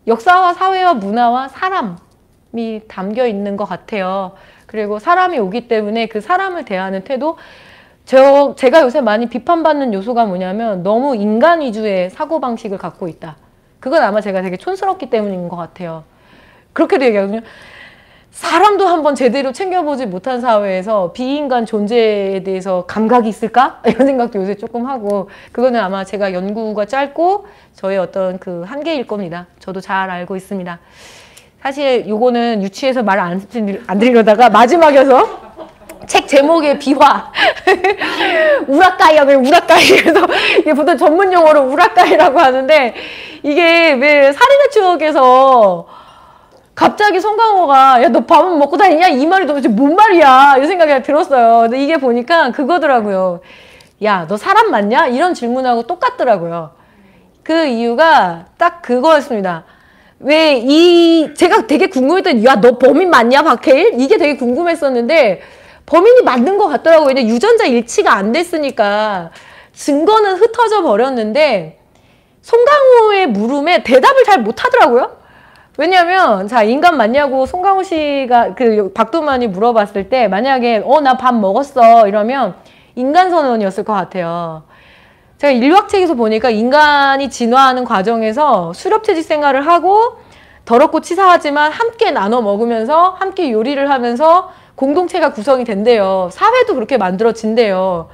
역사와 사회와 문화와 사람이 담겨 있는 것 같아요. 그리고 사람이 오기 때문에 그 사람을 대하는 태도, 제가 요새 많이 비판받는 요소가 뭐냐면 너무 인간 위주의 사고방식을 갖고 있다. 그건 아마 제가 되게 촌스럽기 때문인 것 같아요. 그렇게도 얘기하거든요. 사람도 한번 제대로 챙겨보지 못한 사회에서 비인간 존재에 대해서 감각이 있을까? 이런 생각도 요새 조금 하고, 그거는 아마 제가 연구가 짧고 저의 어떤 그 한계일 겁니다. 저도 잘 알고 있습니다. 사실 요거는 유치해서 말 안 드리려다가 마지막에서 책 제목의 비화 우라카이야. 왜 우라카이? 그래서 이게 보통 전문 용어로 우라카이라고 하는데, 이게 왜 살인의 추억에서 갑자기 송강호가 야 너 밥은 먹고 다니냐? 이 말이 도대체 뭔 말이야? 이 생각이 들었어요. 근데 이게 보니까 그거더라고요. 야 너 사람 맞냐? 이런 질문하고 똑같더라고요. 그 이유가 딱 그거였습니다. 제가 되게 궁금했던, 야 너 범인 맞냐 박해일? 이게 되게 궁금했었는데 범인이 맞는 것 같더라고요. 왜냐면 유전자 일치가 안 됐으니까 증거는 흩어져 버렸는데 송강호의 물음에 대답을 잘 못하더라고요. 왜냐면 자 인간 맞냐고 송강호 씨가 그 박도만이 물어봤을 때 만약에 나 밥 먹었어 이러면 인간 선언이었을 것 같아요. 제가 일학책에서 보니까 인간이 진화하는 과정에서 수렵채집 생활을 하고 더럽고 치사하지만 함께 나눠 먹으면서 함께 요리를 하면서 공동체가 구성이 된대요. 사회도 그렇게 만들어진대요.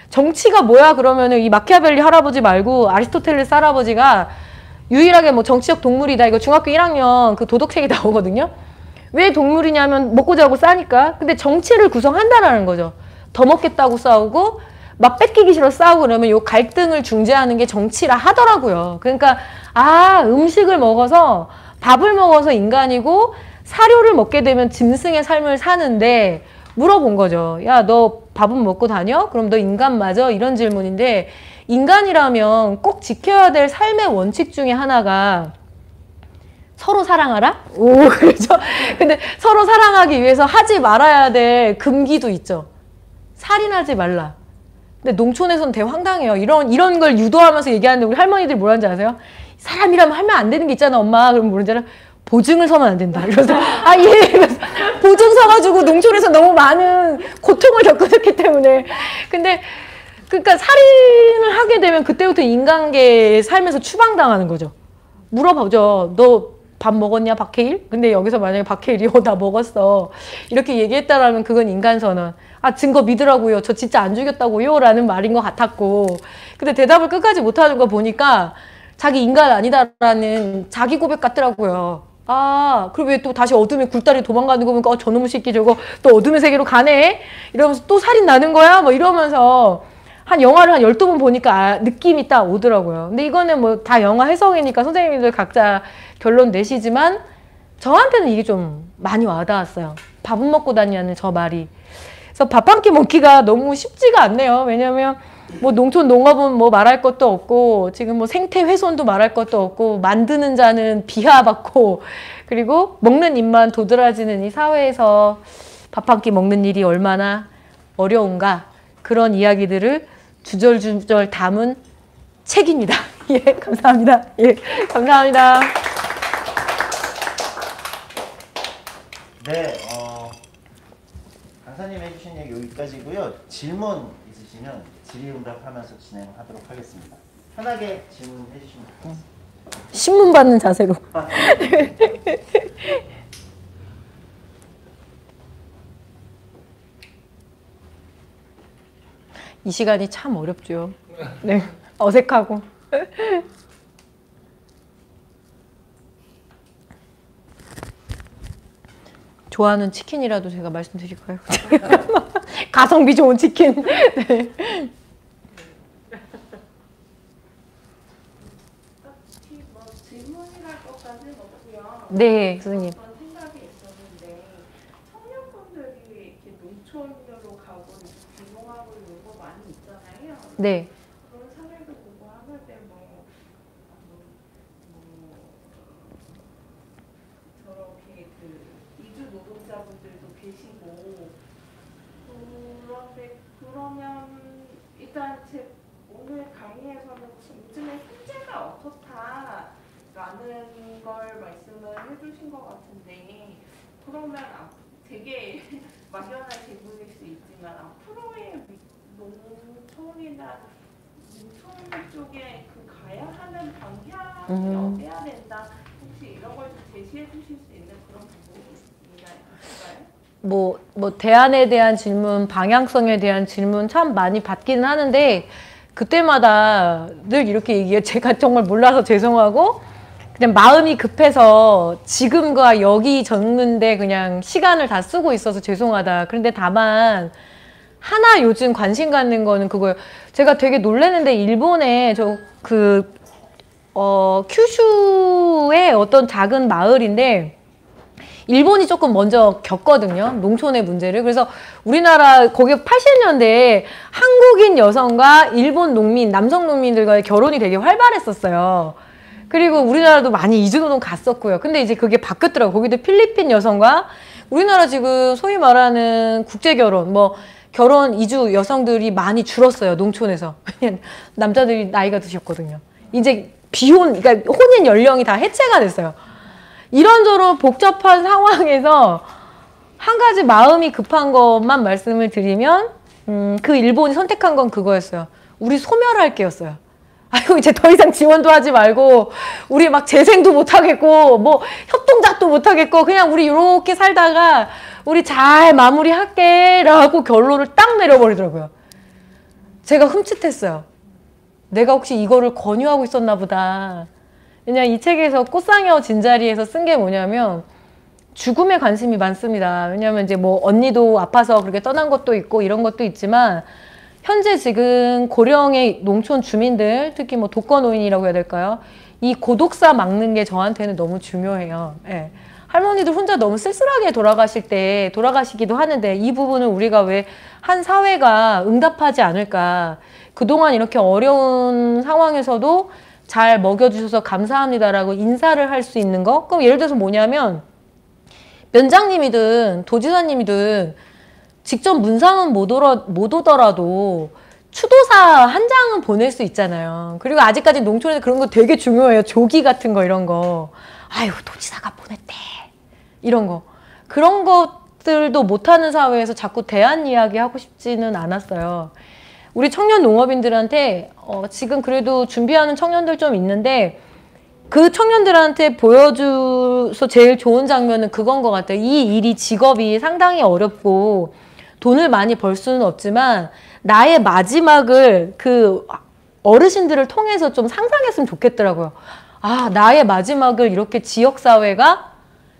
정치가 뭐야 그러면은 이 마키아벨리 할아버지 말고 아리스토텔레스 할아버지가 유일하게 뭐 정치적 동물이다. 이거 중학교 1학년 그 도덕책에 나오거든요. 왜 동물이냐면 먹고 자고 싸니까. 근데 정치를 구성한다라는 거죠. 더 먹겠다고 싸우고 막 뺏기기 싫어 싸우고 그러면 요 갈등을 중재하는 게 정치라 하더라고요. 그러니까 음식을 먹어서 밥을 먹어서 인간이고 사료를 먹게 되면 짐승의 삶을 사는데 물어본 거죠. 야, 너 밥은 먹고 다녀? 그럼 너 인간 맞아? 이런 질문인데 인간이라면 꼭 지켜야 될 삶의 원칙 중에 하나가 서로 사랑하라? 오, 그렇죠. 근데 서로 사랑하기 위해서 하지 말아야 될 금기도 있죠. 살인하지 말라. 근데 농촌에서는 되게 황당해요. 이런 걸 유도하면서 얘기하는데 우리 할머니들이 뭐라는지 아세요? 사람이라면 하면 안 되는 게 있잖아, 엄마. 그럼 모르잖아. 보증을 서면 안 된다. 이러면서 예. 보증 서가지고 농촌에서 너무 많은 고통을 겪었기 때문에. 근데 그러니까 살인을 하게 되면 그때부터 인간계의 삶에서 추방당하는 거죠. 물어보죠. 너 밥 먹었냐, 박해일? 근데 여기서 만약에 박해일이 나 먹었어. 이렇게 얘기했다라면 그건 인간선언. 증거 믿으라고요. 저 진짜 안 죽였다고요? 라는 말인 것 같았고. 근데 대답을 끝까지 못하는 거 보니까 자기 인간 아니다라는 자기 고백 같더라고요. 그리고 왜 또 다시 어둠에 굴다리 도망가는 거 보니까 저놈의 새끼 저거 또 어둠의 세계로 가네? 이러면서 또 살인 나는 거야? 뭐 이러면서 영화를 한 12번 보니까 느낌이 딱 오더라고요. 근데 이거는 뭐 다 영화 해석이니까 선생님들 각자 결론 내시지만 저한테는 이게 좀 많이 와닿았어요. 밥은 먹고 다니는 저 말이. 그래서 밥 한 끼 먹기가 너무 쉽지가 않네요. 왜냐면 뭐 농촌 농업은 뭐 말할 것도 없고 지금 뭐 생태 훼손도 말할 것도 없고 만드는 자는 비하받고 그리고 먹는 입만 도드라지는 이 사회에서 밥 한 끼 먹는 일이 얼마나 어려운가 그런 이야기들을 주절주절 담은 책입니다. 예, 감사합니다. 예, 감사합니다. 네, 강사님 해주신 얘기 여기까지고요. 질문 있으시면 질의응답하면서 진행하도록 하겠습니다. 편하게 질문해 주시면 됩니다. 신문 받는 자세로. 이 시간이 참 어렵죠. 네, 어색하고. 좋아하는 치킨이라도 제가 말씀드릴까요? 가성비 좋은 치킨. 네. 질문이랄 것까지는 없고요. 네, 선생님. 어떤 생각이 있었는데 청년분들이 이렇게 농촌으로 가고 비농하고 이런 거 많이 있잖아요. 네. 그런 사례도 보고 하는데 저렇게 이주 노동자분들도 계시고 그런데 그러면 일단 제 오늘 강의에서는 요즘에 현재가 어떻다라는 걸 말씀을 해주신 것 같은데 그러면 되게 막연한 질문일 수 있지만 앞으로의 농촌이나 농촌 쪽에 가야 하는 방향이 어때야 된다 혹시 이런 걸 좀 제시해 주실 수 있는 그런 부분이 있나요? 뭐 대안에 대한 질문, 방향성에 대한 질문 참 많이 받기는 하는데 그때마다 늘 이렇게 얘기해요. 제가 정말 몰라서 죄송하고 그냥 마음이 급해서 지금과 여기 적는데 그냥 시간을 다 쓰고 있어서 죄송하다. 그런데 다만 하나 요즘 관심 갖는 거는 그거예요. 제가 되게 놀랐는데 일본에 큐슈의 어떤 작은 마을인데 일본이 조금 먼저 겪거든요. 농촌의 문제를. 그래서 우리나라 거기 80년대에 한국인 여성과 일본 농민, 남성 농민들과의 결혼이 되게 활발했었어요. 그리고 우리나라도 많이 이주노동 갔었고요. 근데 이제 그게 바뀌었더라고요. 거기도 필리핀 여성과 우리나라 지금 소위 말하는 국제결혼, 결혼 이주 여성들이 많이 줄었어요. 농촌에서. 남자들이 나이가 드셨거든요. 이제 그러니까 혼인 연령이 다 해체가 됐어요. 이런저런 복잡한 상황에서 한 가지 마음이 급한 것만 말씀을 드리면 그 일본이 선택한 건 그거였어요. 우리 소멸할게였어요. 아이고 이제 더 이상 지원도 하지 말고 우리 막 재생도 못 하겠고 협동작도 못 하겠고 그냥 우리 이렇게 살다가 우리 잘 마무리할게 라고 결론을 딱 내려버리더라고요. 제가 흠칫했어요. 내가 혹시 이거를 권유하고 있었나 보다. 왜냐면 이 책에서 꽃상여 진자리에서 쓴 게 뭐냐면 죽음에 관심이 많습니다. 왜냐면 이제 언니도 아파서 그렇게 떠난 것도 있고 이런 것도 있지만 현재 지금 고령의 농촌 주민들, 특히 독거노인이라고 해야 될까요? 이 고독사 막는 게 저한테는 너무 중요해요. 예. 할머니들 혼자 너무 쓸쓸하게 돌아가시기도 하는데 이 부분을 우리가 왜 한 사회가 응답하지 않을까. 그동안 이렇게 어려운 상황에서도 잘 먹여주셔서 감사합니다라고 인사를 할 수 있는 거? 그럼 예를 들어서 뭐냐면 면장님이든 도지사님이든 직접 문상은 못 오더라도 추도사 한 장은 보낼 수 있잖아요. 그리고 아직까지 농촌에서 그런 거 되게 중요해요. 조기 같은 거 이런 거. 아유 도지사가 보냈대. 이런 거. 그런 것들도 못하는 사회에서 자꾸 대안 이야기 하고 싶지는 않았어요. 우리 청년 농업인들한테 지금 그래도 준비하는 청년들 좀 있는데 그 청년들한테 보여줘서 제일 좋은 장면은 그건 것 같아요. 이 일이 직업이 상당히 어렵고 돈을 많이 벌 수는 없지만 나의 마지막을 그 어르신들을 통해서 좀 상상했으면 좋겠더라고요. 아, 나의 마지막을 이렇게 지역사회가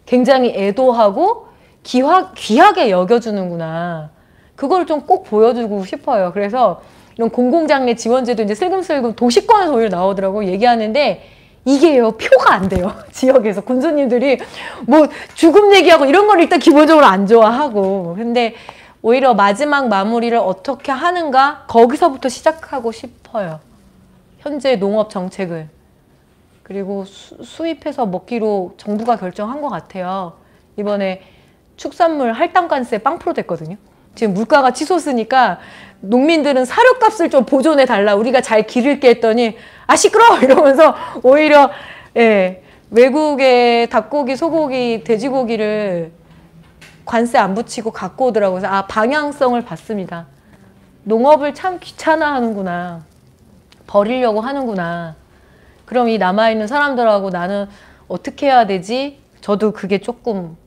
굉장히 애도하고 귀하게 여겨주는구나. 그걸 좀 꼭 보여주고 싶어요. 그래서 이런 공공장래 지원제도 이제 슬금슬금 도시권에서 오히려 나오더라고 얘기하는데 이게요, 표가 안 돼요. 지역에서 군수님들이 죽음 얘기하고 이런 걸 일단 기본적으로 안 좋아하고. 근데 오히려 마지막 마무리를 어떻게 하는가 거기서부터 시작하고 싶어요. 현재 농업 정책을. 그리고 수입해서 먹기로 정부가 결정한 것 같아요. 이번에 축산물 할당관세 빵프로 됐거든요. 지금 물가가 치솟으니까 농민들은 사료값을 좀 보존해 달라. 우리가 잘 기를게 했더니 시끄러워 이러면서 오히려 외국의 닭고기, 소고기, 돼지고기를 관세 안 붙이고 갖고 오더라고요. 그래서 방향성을 봤습니다. 농업을 참 귀찮아하는구나. 버리려고 하는구나. 그럼 이 남아있는 사람들하고 나는 어떻게 해야 되지? 저도 그게 조금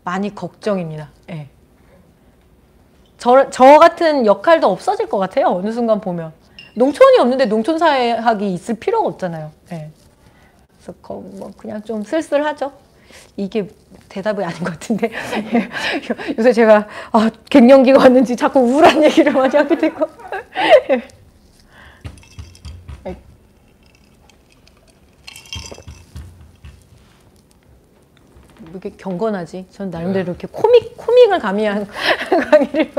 많이 걱정입니다. 예. 저 같은 역할도 없어질 것 같아요. 어느 순간 보면. 농촌이 없는데 농촌사회학이 있을 필요가 없잖아요. 예. 그래서 그냥 좀 쓸쓸하죠. 이게 대답이 아닌 것 같은데. 요새 제가 갱년기가 왔는지 자꾸 우울한 얘기를 많이 하게 되고. 이렇게 경건하지. 전 나름대로 이렇게 코믹을 가미한 강의를.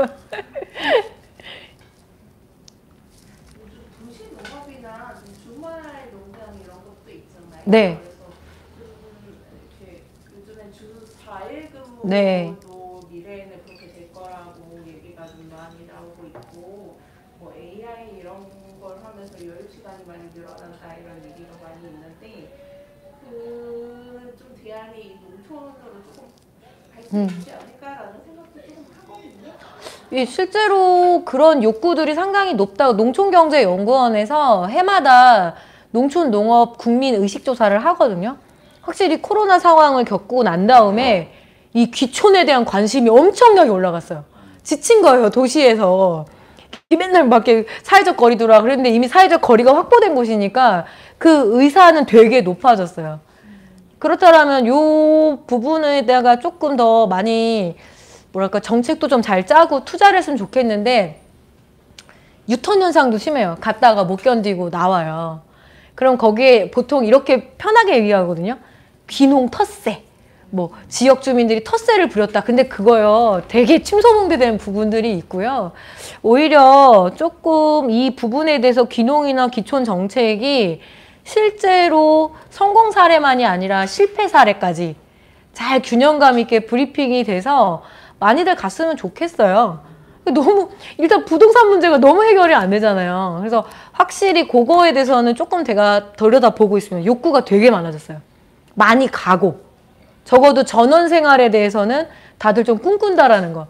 도시 농업이나 주말 농장 이런 것도 있잖아요. 네. 그래서 이렇게 요즘엔 주 4일 근무도 네. 미래에는 그렇게 될 거라고 얘기가 좀 많이 나오고 있고, AI 이런 걸 하면서 여유 시간이 많이 늘어난다 이런 얘기가 많이 있는데, 좀 대안이 농촌으로 조금 갈 수 있지 않을까라는 생각도 조금 하거든요. 실제로 그런 욕구들이 상당히 높다고 농촌경제연구원에서 해마다 농촌 농업 국민 의식 조사를 하거든요. 확실히 코로나 상황을 겪고 난 다음에 이 귀촌에 대한 관심이 엄청나게 올라갔어요. 지친 거예요, 도시에서. 맨날 막 이렇게 사회적 거리두라 그랬는데 이미 사회적 거리가 확보된 곳이니까 그 의사는 되게 높아졌어요. 그렇다면 요 부분에다가 조금 더 많이 뭐랄까 정책도 좀 잘 짜고 투자를 했으면 좋겠는데 유턴 현상도 심해요. 갔다가 못 견디고 나와요. 그럼 거기에 보통 이렇게 편하게 얘기하거든요. 귀농 텃세. 뭐 지역 주민들이 텃세를 부렸다. 근데 그거요. 되게 침소봉대되는 부분들이 있고요. 오히려 조금 이 부분에 대해서 귀농이나 귀촌 정책이 실제로 성공 사례만이 아니라 실패 사례까지 잘 균형감 있게 브리핑이 돼서 많이들 갔으면 좋겠어요. 너무 일단 부동산 문제가 너무 해결이 안 되잖아요. 그래서 확실히 그거에 대해서는 조금 제가 들여다보고 있으면 욕구가 되게 많아졌어요. 많이 가고 적어도 전원 생활에 대해서는 다들 좀 꿈꾼다라는 거.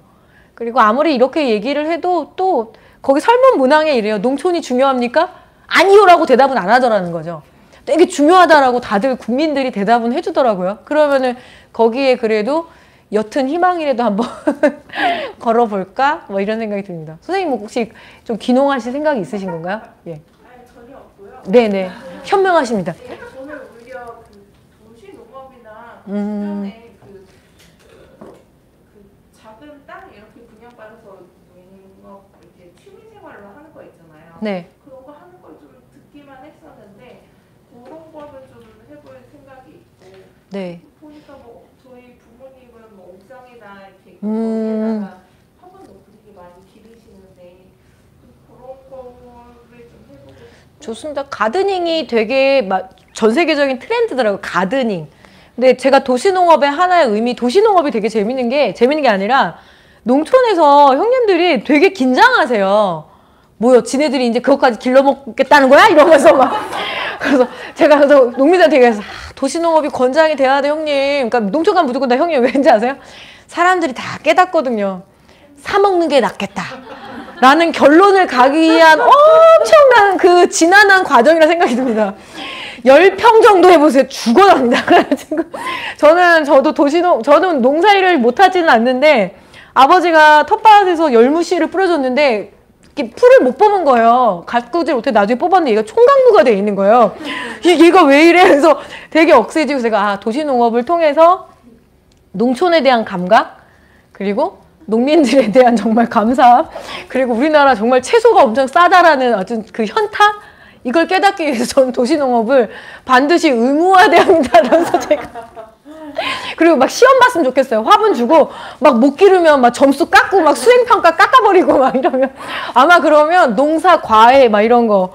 그리고 아무리 이렇게 얘기를 해도 또 거기 설문 문항에 이래요. 농촌이 중요합니까? 아니요라고 대답은 안 하더라는 거죠. 되게 중요하다라고 다들 국민들이 대답은 해주더라고요. 그러면은 거기에 그래도 옅은 희망이라도 한번 걸어볼까? 뭐 이런 생각이 듭니다. 선생님 뭐 혹시 좀 귀농하실 생각이 있으신 건가요? 예. 아니 전혀 없고요. 네네. 현명하십니다. 저는 오히려 그 도시농업이나 주변에 그 작은 땅 이렇게 분양받아서 농업 이렇게 취미생활로 하는 거 있잖아요. 네. 그런 거 하는 걸 좀 듣기만 했었는데 그런 거는 좀 해볼 생각이 있고 네. 보니까 뭐 저희 부모님은 뭐 옥상에다 이렇게 거기에다가 화분 놓고 되게 많이 기르시는데 그런 거를 좀 해보고 싶고 좋습니다. 가드닝이 되게 전 세계적인 트렌드더라고요. 가드닝. 근데 제가 도시농업의 하나의 의미, 도시농업이 되게 재밌는 게 아니라 농촌에서 형님들이 되게 긴장하세요. 뭐요? 지네들이 이제 그것까지 길러먹겠다는 거야? 이러면서 막. 그래서 제가 그래서 농민들한테 얘기해서 도시농업이 권장이 돼야 돼, 형님. 그러니까 농촌 가면 무조건 다 형님 왠지 아세요? 사람들이 다 깨닫거든요. 사 먹는 게 낫겠다. 라는 결론을 가기 위한 엄청난 그 지난한 과정이라 생각이 듭니다. 10평 정도 해보세요. 죽어납니다. 그래가지고 저는 농사일을 못하지는 않는데 아버지가 텃밭에서 열무씨를 뿌려줬는데 풀을 못 뽑은 거예요. 가꾸질 못해 나중에 뽑았는데 얘가 총각무가 돼 있는 거예요. 얘가 왜 이래? 그래서 되게 억세지고 제가 도시농업을 통해서 농촌에 대한 감각 그리고 농민들에 대한 정말 감사함 그리고 우리나라 정말 채소가 엄청 싸다라는 어떤 그 현타? 이걸 깨닫기 위해서 저는 도시농업을 반드시 의무화돼야 한다면서 제가 그리고 막 시험 봤으면 좋겠어요. 화분 주고 막 못 기르면 막 점수 깎고 막 수행평가 깎아버리고 막 이러면 아마 그러면 농사 과외 막 이런 거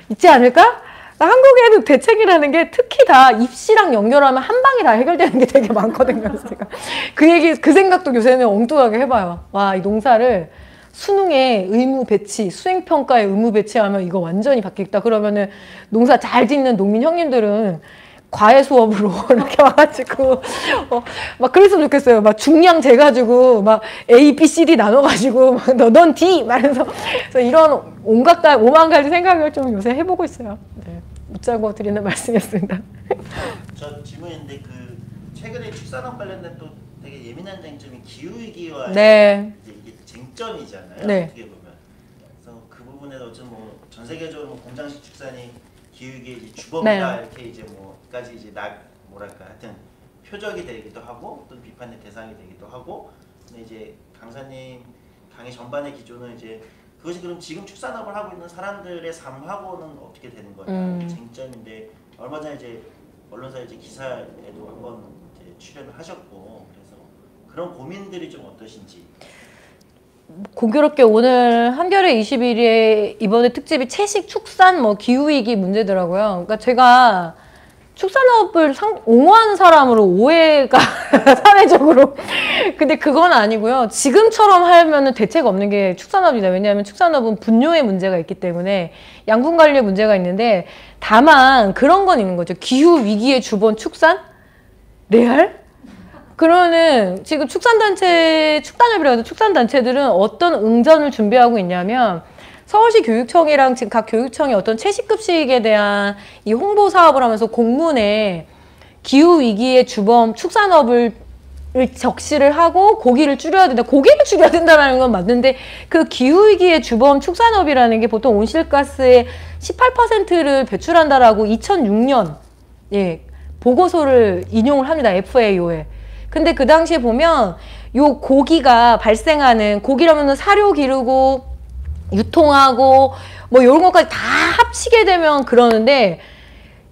있지 않을까? 한국에는 대책이라는 게 특히 다 입시랑 연결하면 한 방에 다 해결되는 게 되게 많거든요. 그래서 제가 그 생각도 요새는 엉뚱하게 해봐요. 와, 이 농사를 수능에 의무 배치, 수행평가에 의무 배치하면 이거 완전히 바뀌겠다. 그러면은 농사 잘 짓는 농민 형님들은 과외 수업으로 이렇게 와가지고 막 그랬으면 좋겠어요. 막 중량 재가지고 막 A, B, C, D 나눠가지고 막 넌 D 말해서 이런 온갖 오만 가지 생각을 좀 요새 해보고 있어요. 네, 묻자고 드리는 말씀이었습니다. 저 질문인데 그 최근에 축산업 관련된 또 되게 예민한 쟁점이 기후 위기와 네. 이게 쟁점이잖아요. 네. 어떻게 보면 그래서 그 부분에 어쨌든 뭐 전 세계적으로 뭐 공장식 축산이 기후 위기의 이제 주범이다 네. 이렇게 이제 뭐까지 이제 뭐랄까 하여튼 표적이 되기도 하고 또 비판의 대상이 되기도 하고 근데 이제 강사님 강의 전반의 기조는 이제 그것이 그럼 지금 축산업을 하고 있는 사람들의 삶하고는 어떻게 되는 거냐 쟁점인데 얼마 전에 이제 언론사 이제 기사에도 한번 이제 출연을 하셨고 그래서 그런 고민들이 좀 어떠신지. 공교롭게 오늘 한겨레 21일에 이번에 특집이 채식 축산 뭐 기후위기 문제더라고요. 그러니까 제가 축산업을 옹호하는 사람으로 오해가 사회적으로 근데 그건 아니고요. 지금처럼 하면은 대책 없는 게 축산업이다. 왜냐하면 축산업은 분뇨의 문제가 있기 때문에 양분 관리에 문제가 있는데 다만 그런 건 있는 거죠. 기후위기의 주범 축산? 레알? 그러면은 지금 축단협이라고 해서 축산단체들은 어떤 응전을 준비하고 있냐면 서울시 교육청이랑 지금 각 교육청이 어떤 채식급식에 대한 이 홍보 사업을 하면서 공문에 기후위기의 주범 축산업을 적시를 하고 고기를 줄여야 된다. 고기를 줄여야 된다는 건 맞는데 그 기후위기의 주범 축산업이라는 게 보통 온실가스의 18%를 배출한다라고 2006년 보고서를 인용을 합니다. FAO에. 근데 그 당시에 보면 요 고기가 발생하는 고기라면은 사료 기르고 유통하고 뭐 이런 것까지 다 합치게 되면 그러는데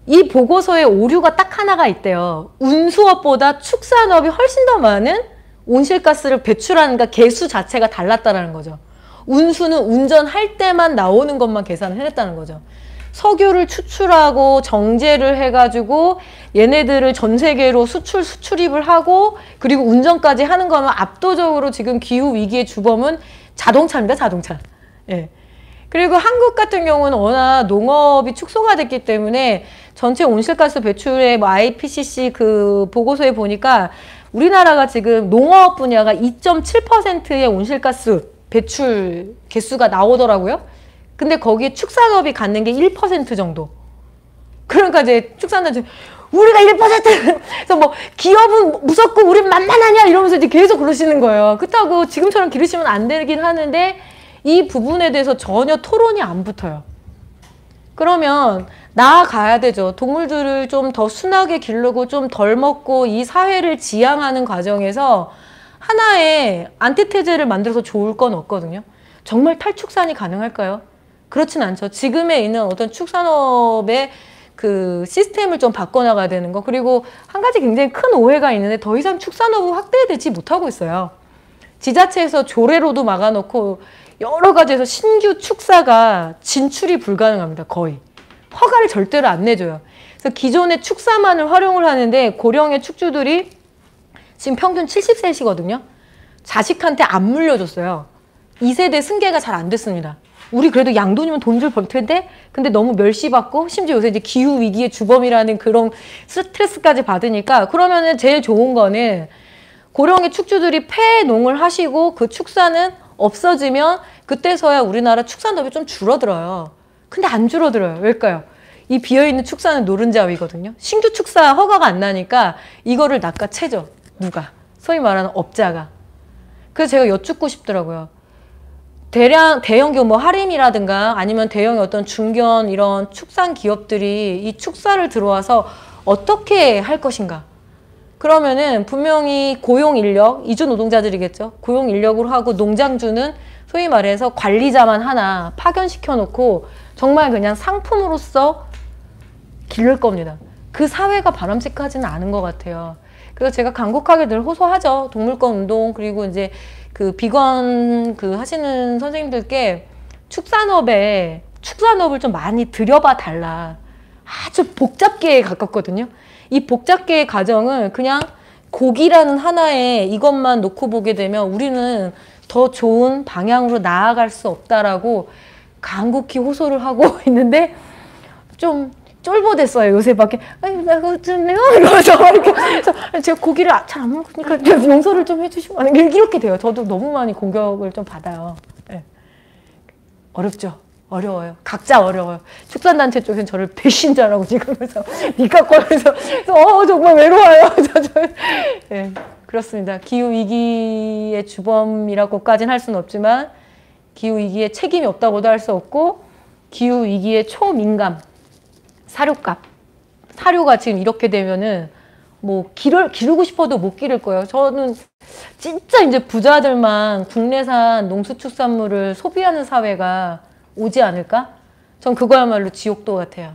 이 보고서에 오류가 딱 하나가 있대요. 운수업보다 축산업이 훨씬 더 많은 온실가스를 배출하는 그 개수 자체가 달랐다라는 거죠. 운수는 운전할 때만 나오는 것만 계산을 해냈다는 거죠. 석유를 추출하고 정제를 해가지고 얘네들을 전 세계로 수출입을 하고 그리고 운전까지 하는 거면 압도적으로 지금 기후 위기의 주범은 자동차입니다. 자동차. 예. 그리고 한국 같은 경우는 워낙 농업이 축소가 됐기 때문에 전체 온실가스 배출의 뭐 IPCC 그 보고서에 보니까 우리나라가 지금 농업 분야가 2.7%의 온실가스 배출 개수가 나오더라고요. 근데 거기에 축산업이 갖는 게 1% 정도. 그러니까 이제 축산업이 우리가 1%! 그래서 뭐 기업은 무섭고 우린 만만하냐 이러면서 이제 계속 그러시는 거예요. 그렇다고 지금처럼 기르시면 안 되긴 하는데 이 부분에 대해서 전혀 토론이 안 붙어요. 그러면 나아가야 되죠. 동물들을 좀 더 순하게 기르고 좀 덜 먹고 이 사회를 지향하는 과정에서 하나의 안티테제를 만들어서 좋을 건 없거든요. 정말 탈축산이 가능할까요? 그렇진 않죠. 지금에 있는 어떤 축산업의 그 시스템을 좀 바꿔나가야 되는 거. 그리고 한 가지 굉장히 큰 오해가 있는데 더 이상 축산업은 확대되지 못하고 있어요. 지자체에서 조례로도 막아놓고 여러 가지에서 신규 축사가 진출이 불가능합니다. 거의. 허가를 절대로 안 내줘요. 그래서 기존의 축사만을 활용을 하는데 고령의 축주들이 지금 평균 70세시거든요. 자식한테 안 물려줬어요. 2세대 승계가 잘 안 됐습니다. 우리 그래도 양돈이면 돈 줄 벌 텐데 근데 너무 멸시받고 심지어 요새 이제 기후위기의 주범이라는 그런 스트레스까지 받으니까 그러면은 제일 좋은 거는 고령의 축주들이 폐농을 하시고 그 축사는 없어지면 그때서야 우리나라 축산업이 좀 줄어들어요. 근데 안 줄어들어요. 왜일까요? 이 비어있는 축사는 노른자위거든요. 신규 축사 허가가 안 나니까 이거를 낚아채죠. 누가? 소위 말하는 업자가. 그래서 제가 여쭙고 싶더라고요. 대형 기업 뭐 하림이라든가 아니면 대형의 어떤 중견 이런 축산 기업들이 이 축사를 들어와서 어떻게 할 것인가? 그러면은 분명히 고용 인력, 이주 노동자들이겠죠. 고용 인력으로 하고 농장주는 소위 말해서 관리자만 하나 파견시켜 놓고 정말 그냥 상품으로서 기를 겁니다. 그 사회가 바람직하지는 않은 것 같아요. 그래서 제가 간곡하게 늘 호소하죠. 동물권 운동 그리고 이제 그 비건 그 하시는 선생님들께 축산업을 좀 많이 들여봐 달라. 아주 복잡계에 가깝거든요. 이 복잡계의 과정을 그냥 고기라는 하나의 이것만 놓고 보게 되면 우리는 더 좋은 방향으로 나아갈 수 없다라고 간곡히 호소를 하고 있는데 좀 쫄보됐어요. 요새 밖에 나 그거 좀요 이러면서 이렇게 그래서 제가 고기를 잘 안 먹으니까 용서를 좀 해주시면 안 이렇게 돼요. 저도 너무 많이 공격을 좀 받아요. 네. 어렵죠. 어려워요. 각자 어려워요. 축산단체 쪽엔 저를 배신자라고 지금 그래서 니가 꺼내서 정말 외로워요. 네, 그렇습니다. 기후위기의 주범이라고까지는 할 수는 없지만 기후위기에 책임이 없다고도 할 수 없고 기후위기에 초민감 사료값 사료가 지금 이렇게 되면은 뭐 기르고 싶어도 못 기를 거예요. 저는 진짜 이제 부자들만 국내산 농수축산물을 소비하는 사회가 오지 않을까? 전 그거야말로 지옥도 같아요.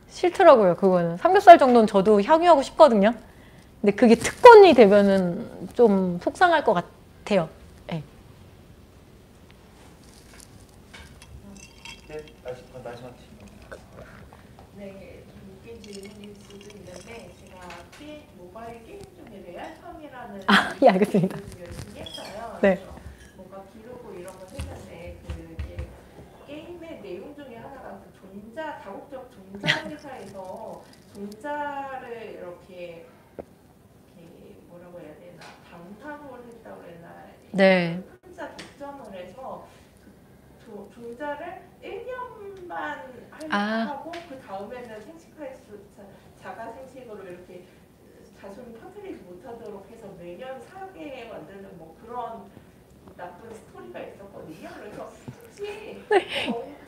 싫더라고요, 그거는. 삼겹살 정도는 저도 향유하고 싶거든요. 근데 그게 특권이 되면은 좀 속상할 것 같아요. 네. 네, 말씀하세요. 네, 좀 웃긴 질문일 수도 있는데 제가 모바일 게임 중에 레알텀이라는 예, 알겠습니다. 열심히 했어요. 네. 뭔가 기르고 이런 거 했는데 이제 게임의 내용 중에 하나가 그 다국적 종자 회사에서 종자를 이렇게 뭐라고 해야 되나 방사를 했다고 해야 되나 네. 혼자 독점을 해서 그 종자를 1년만 하고 그 다음에는 생식할 수 자가 생식으로 이렇게 가슴 터뜨리지 못하도록 해서 매년 사게 만드는 뭐 그런 나쁜 스토리가 있었거든요. 그래서 혹시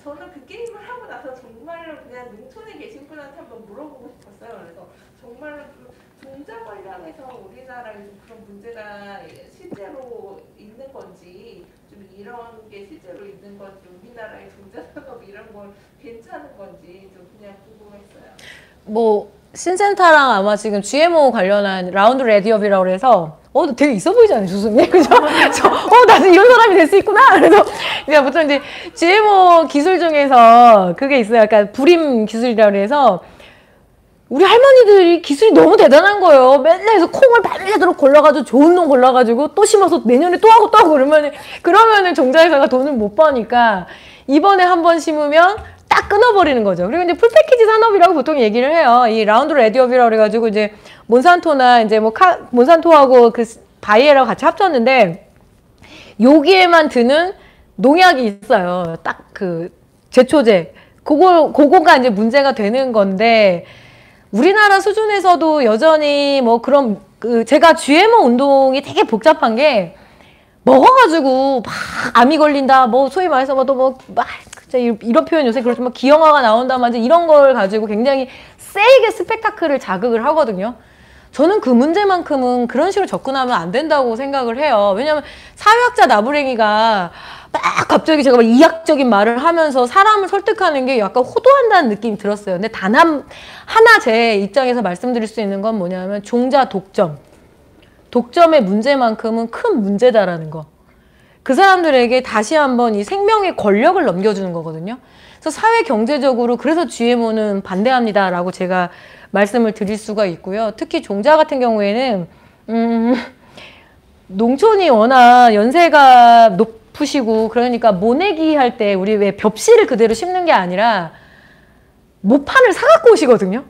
저는 그 게임을 하고 나서 정말로 그냥 농촌에 계신 분한테 한번 물어보고 싶었어요. 그래서 정말로 그 종자 관련해서 우리나라에 좀 그런 문제가 실제로 있는 건지, 좀 이런 게 실제로 있는 건지, 우리나라의 종자 산업 이런 걸 괜찮은 건지 좀 그냥 궁금했어요. 뭐 신센타랑 아마 지금 GMO 관련한 라운드 레디업이라고 그래서 되게 있어 보이잖아요, 교수님. 그죠? 나도 이런 사람이 될 수 있구나. 그래서 그냥 보통 이제 GMO 기술 중에서 그게 있어요. 약간 불임 기술이라고 그래서 우리 할머니들이 기술이 너무 대단한 거예요. 맨날 해서 콩을 밤새도록 골라가지고 좋은 놈 골라가지고 또 심어서 내년에 또 하고 그러면은 종자회사가 돈을 못 버니까 이번에 한 번 심으면 딱 끊어버리는 거죠. 그리고 이제 풀패키지 산업이라고 보통 얘기를 해요. 이 라운드 레디업이라고 그래가지고 이제 몬산토나 이제 뭐 몬산토하고 그 바이에르하고 같이 합쳤는데 여기에만 드는 농약이 있어요. 딱 그 제초제. 그거가 이제 문제가 되는 건데 우리나라 수준에서도 여전히 뭐 그런 제가 GMO 운동이 되게 복잡한 게 먹어가지고 막 암이 걸린다 뭐 소위 말해서 막 이런 표현 요새 그렇지만 기형아가 나온다 이런 걸 가지고 굉장히 세게 스펙타클을 자극을 하거든요. 저는 그 문제만큼은 그런 식으로 접근하면 안 된다고 생각을 해요. 왜냐하면 사회학자 나부랭이가 막 갑자기 제가 막 이학적인 말을 하면서 사람을 설득하는 게 약간 호도한다는 느낌이 들었어요. 근데 단 하나 제 입장에서 말씀드릴 수 있는 건 뭐냐면 종자 독점의 문제만큼은 큰 문제다라는 거. 그 사람들에게 다시 한번 이 생명의 권력을 넘겨주는 거거든요. 그래서 사회 경제적으로 그래서 GMO는 반대합니다라고 제가 말씀을 드릴 수가 있고요. 특히 종자 같은 경우에는 농촌이 워낙 연세가 높으시고 그러니까 모내기 할 때 우리 왜 벽씨를 그대로 심는 게 아니라 모판을 사갖고 오시거든요.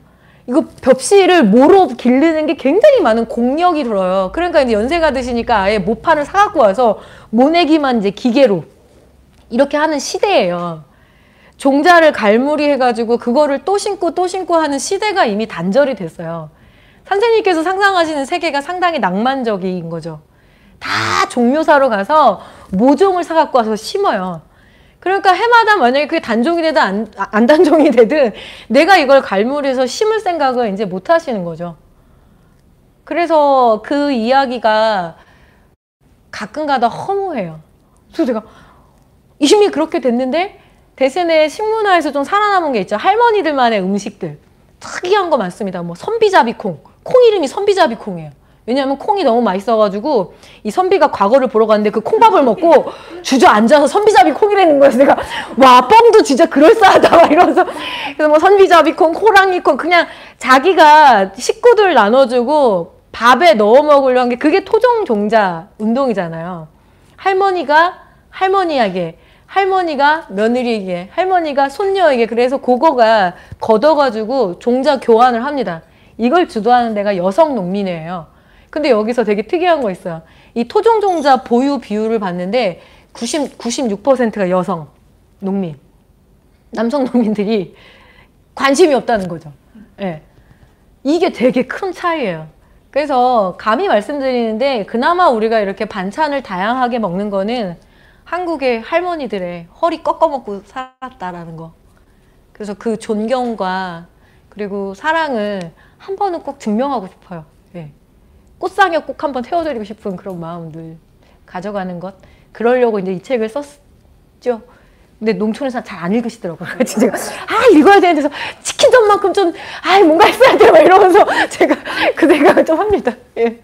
이거 벽씨를 모로 기르는 게 굉장히 많은 공력이 들어요. 그러니까 이제 연세가 드시니까 아예 모판을 사갖고 와서 모내기만 이제 기계로 이렇게 하는 시대예요. 종자를 갈무리 해가지고 그거를 또 심고 하는 시대가 이미 단절이 됐어요. 선생님께서 상상하시는 세계가 상당히 낭만적인 거죠. 다 종묘사로 가서 모종을 사갖고 와서 심어요. 그러니까 해마다 만약에 그게 단종이 되든 안 단종이 되든 내가 이걸 갈무리해서 심을 생각을 이제 못 하시는 거죠. 그래서 그 이야기가 가끔가다 허무해요. 그래서 제가 이미 그렇게 됐는데 대신에 식문화에서 좀 살아남은 게 있죠. 할머니들만의 음식들. 특이한 거 많습니다. 뭐 선비잡이콩. 콩 이름이 선비잡이콩이에요. 왜냐하면 콩이 너무 맛있어가지고 이 선비가 과거를 보러 갔는데 그 콩밥을 먹고 주저앉아서 선비잡이 콩이라는 거예요. 내가 와 뻥도 진짜 그럴싸하다 막 이러면서 그래서 뭐 선비잡이콩, 호랑이콩 그냥 자기가 식구들 나눠주고 밥에 넣어 먹으려고 한 게 그게 토종종자 운동이잖아요. 할머니가 할머니에게, 할머니가 며느리에게, 할머니가 손녀에게 그래서 그거가 걷어가지고 종자 교환을 합니다. 이걸 주도하는 데가 여성 농민이에요. 근데 여기서 되게 특이한 거 있어요. 이 토종종자 보유 비율을 봤는데 96%가 여성 농민. 남성 농민들이 관심이 없다는 거죠. 네. 이게 되게 큰 차이예요. 그래서 감히 말씀드리는데 그나마 우리가 이렇게 반찬을 다양하게 먹는 거는 한국의 할머니들의 허리 꺾어먹고 살았다라는 거. 그래서 그 존경과 그리고 사랑을 한 번은 꼭 증명하고 싶어요. 네. 꽃상에 꼭 한번 태워드리고 싶은 그런 마음들 가져가는 것. 그러려고 이제 이 책을 썼죠. 근데 농촌에서 잘 안 읽으시더라고요. 그래서 제가 읽어야 되는데 치킨전만큼 좀 뭔가 했어야 돼 막 이러면서 제가 그 생각을 좀 합니다. 예.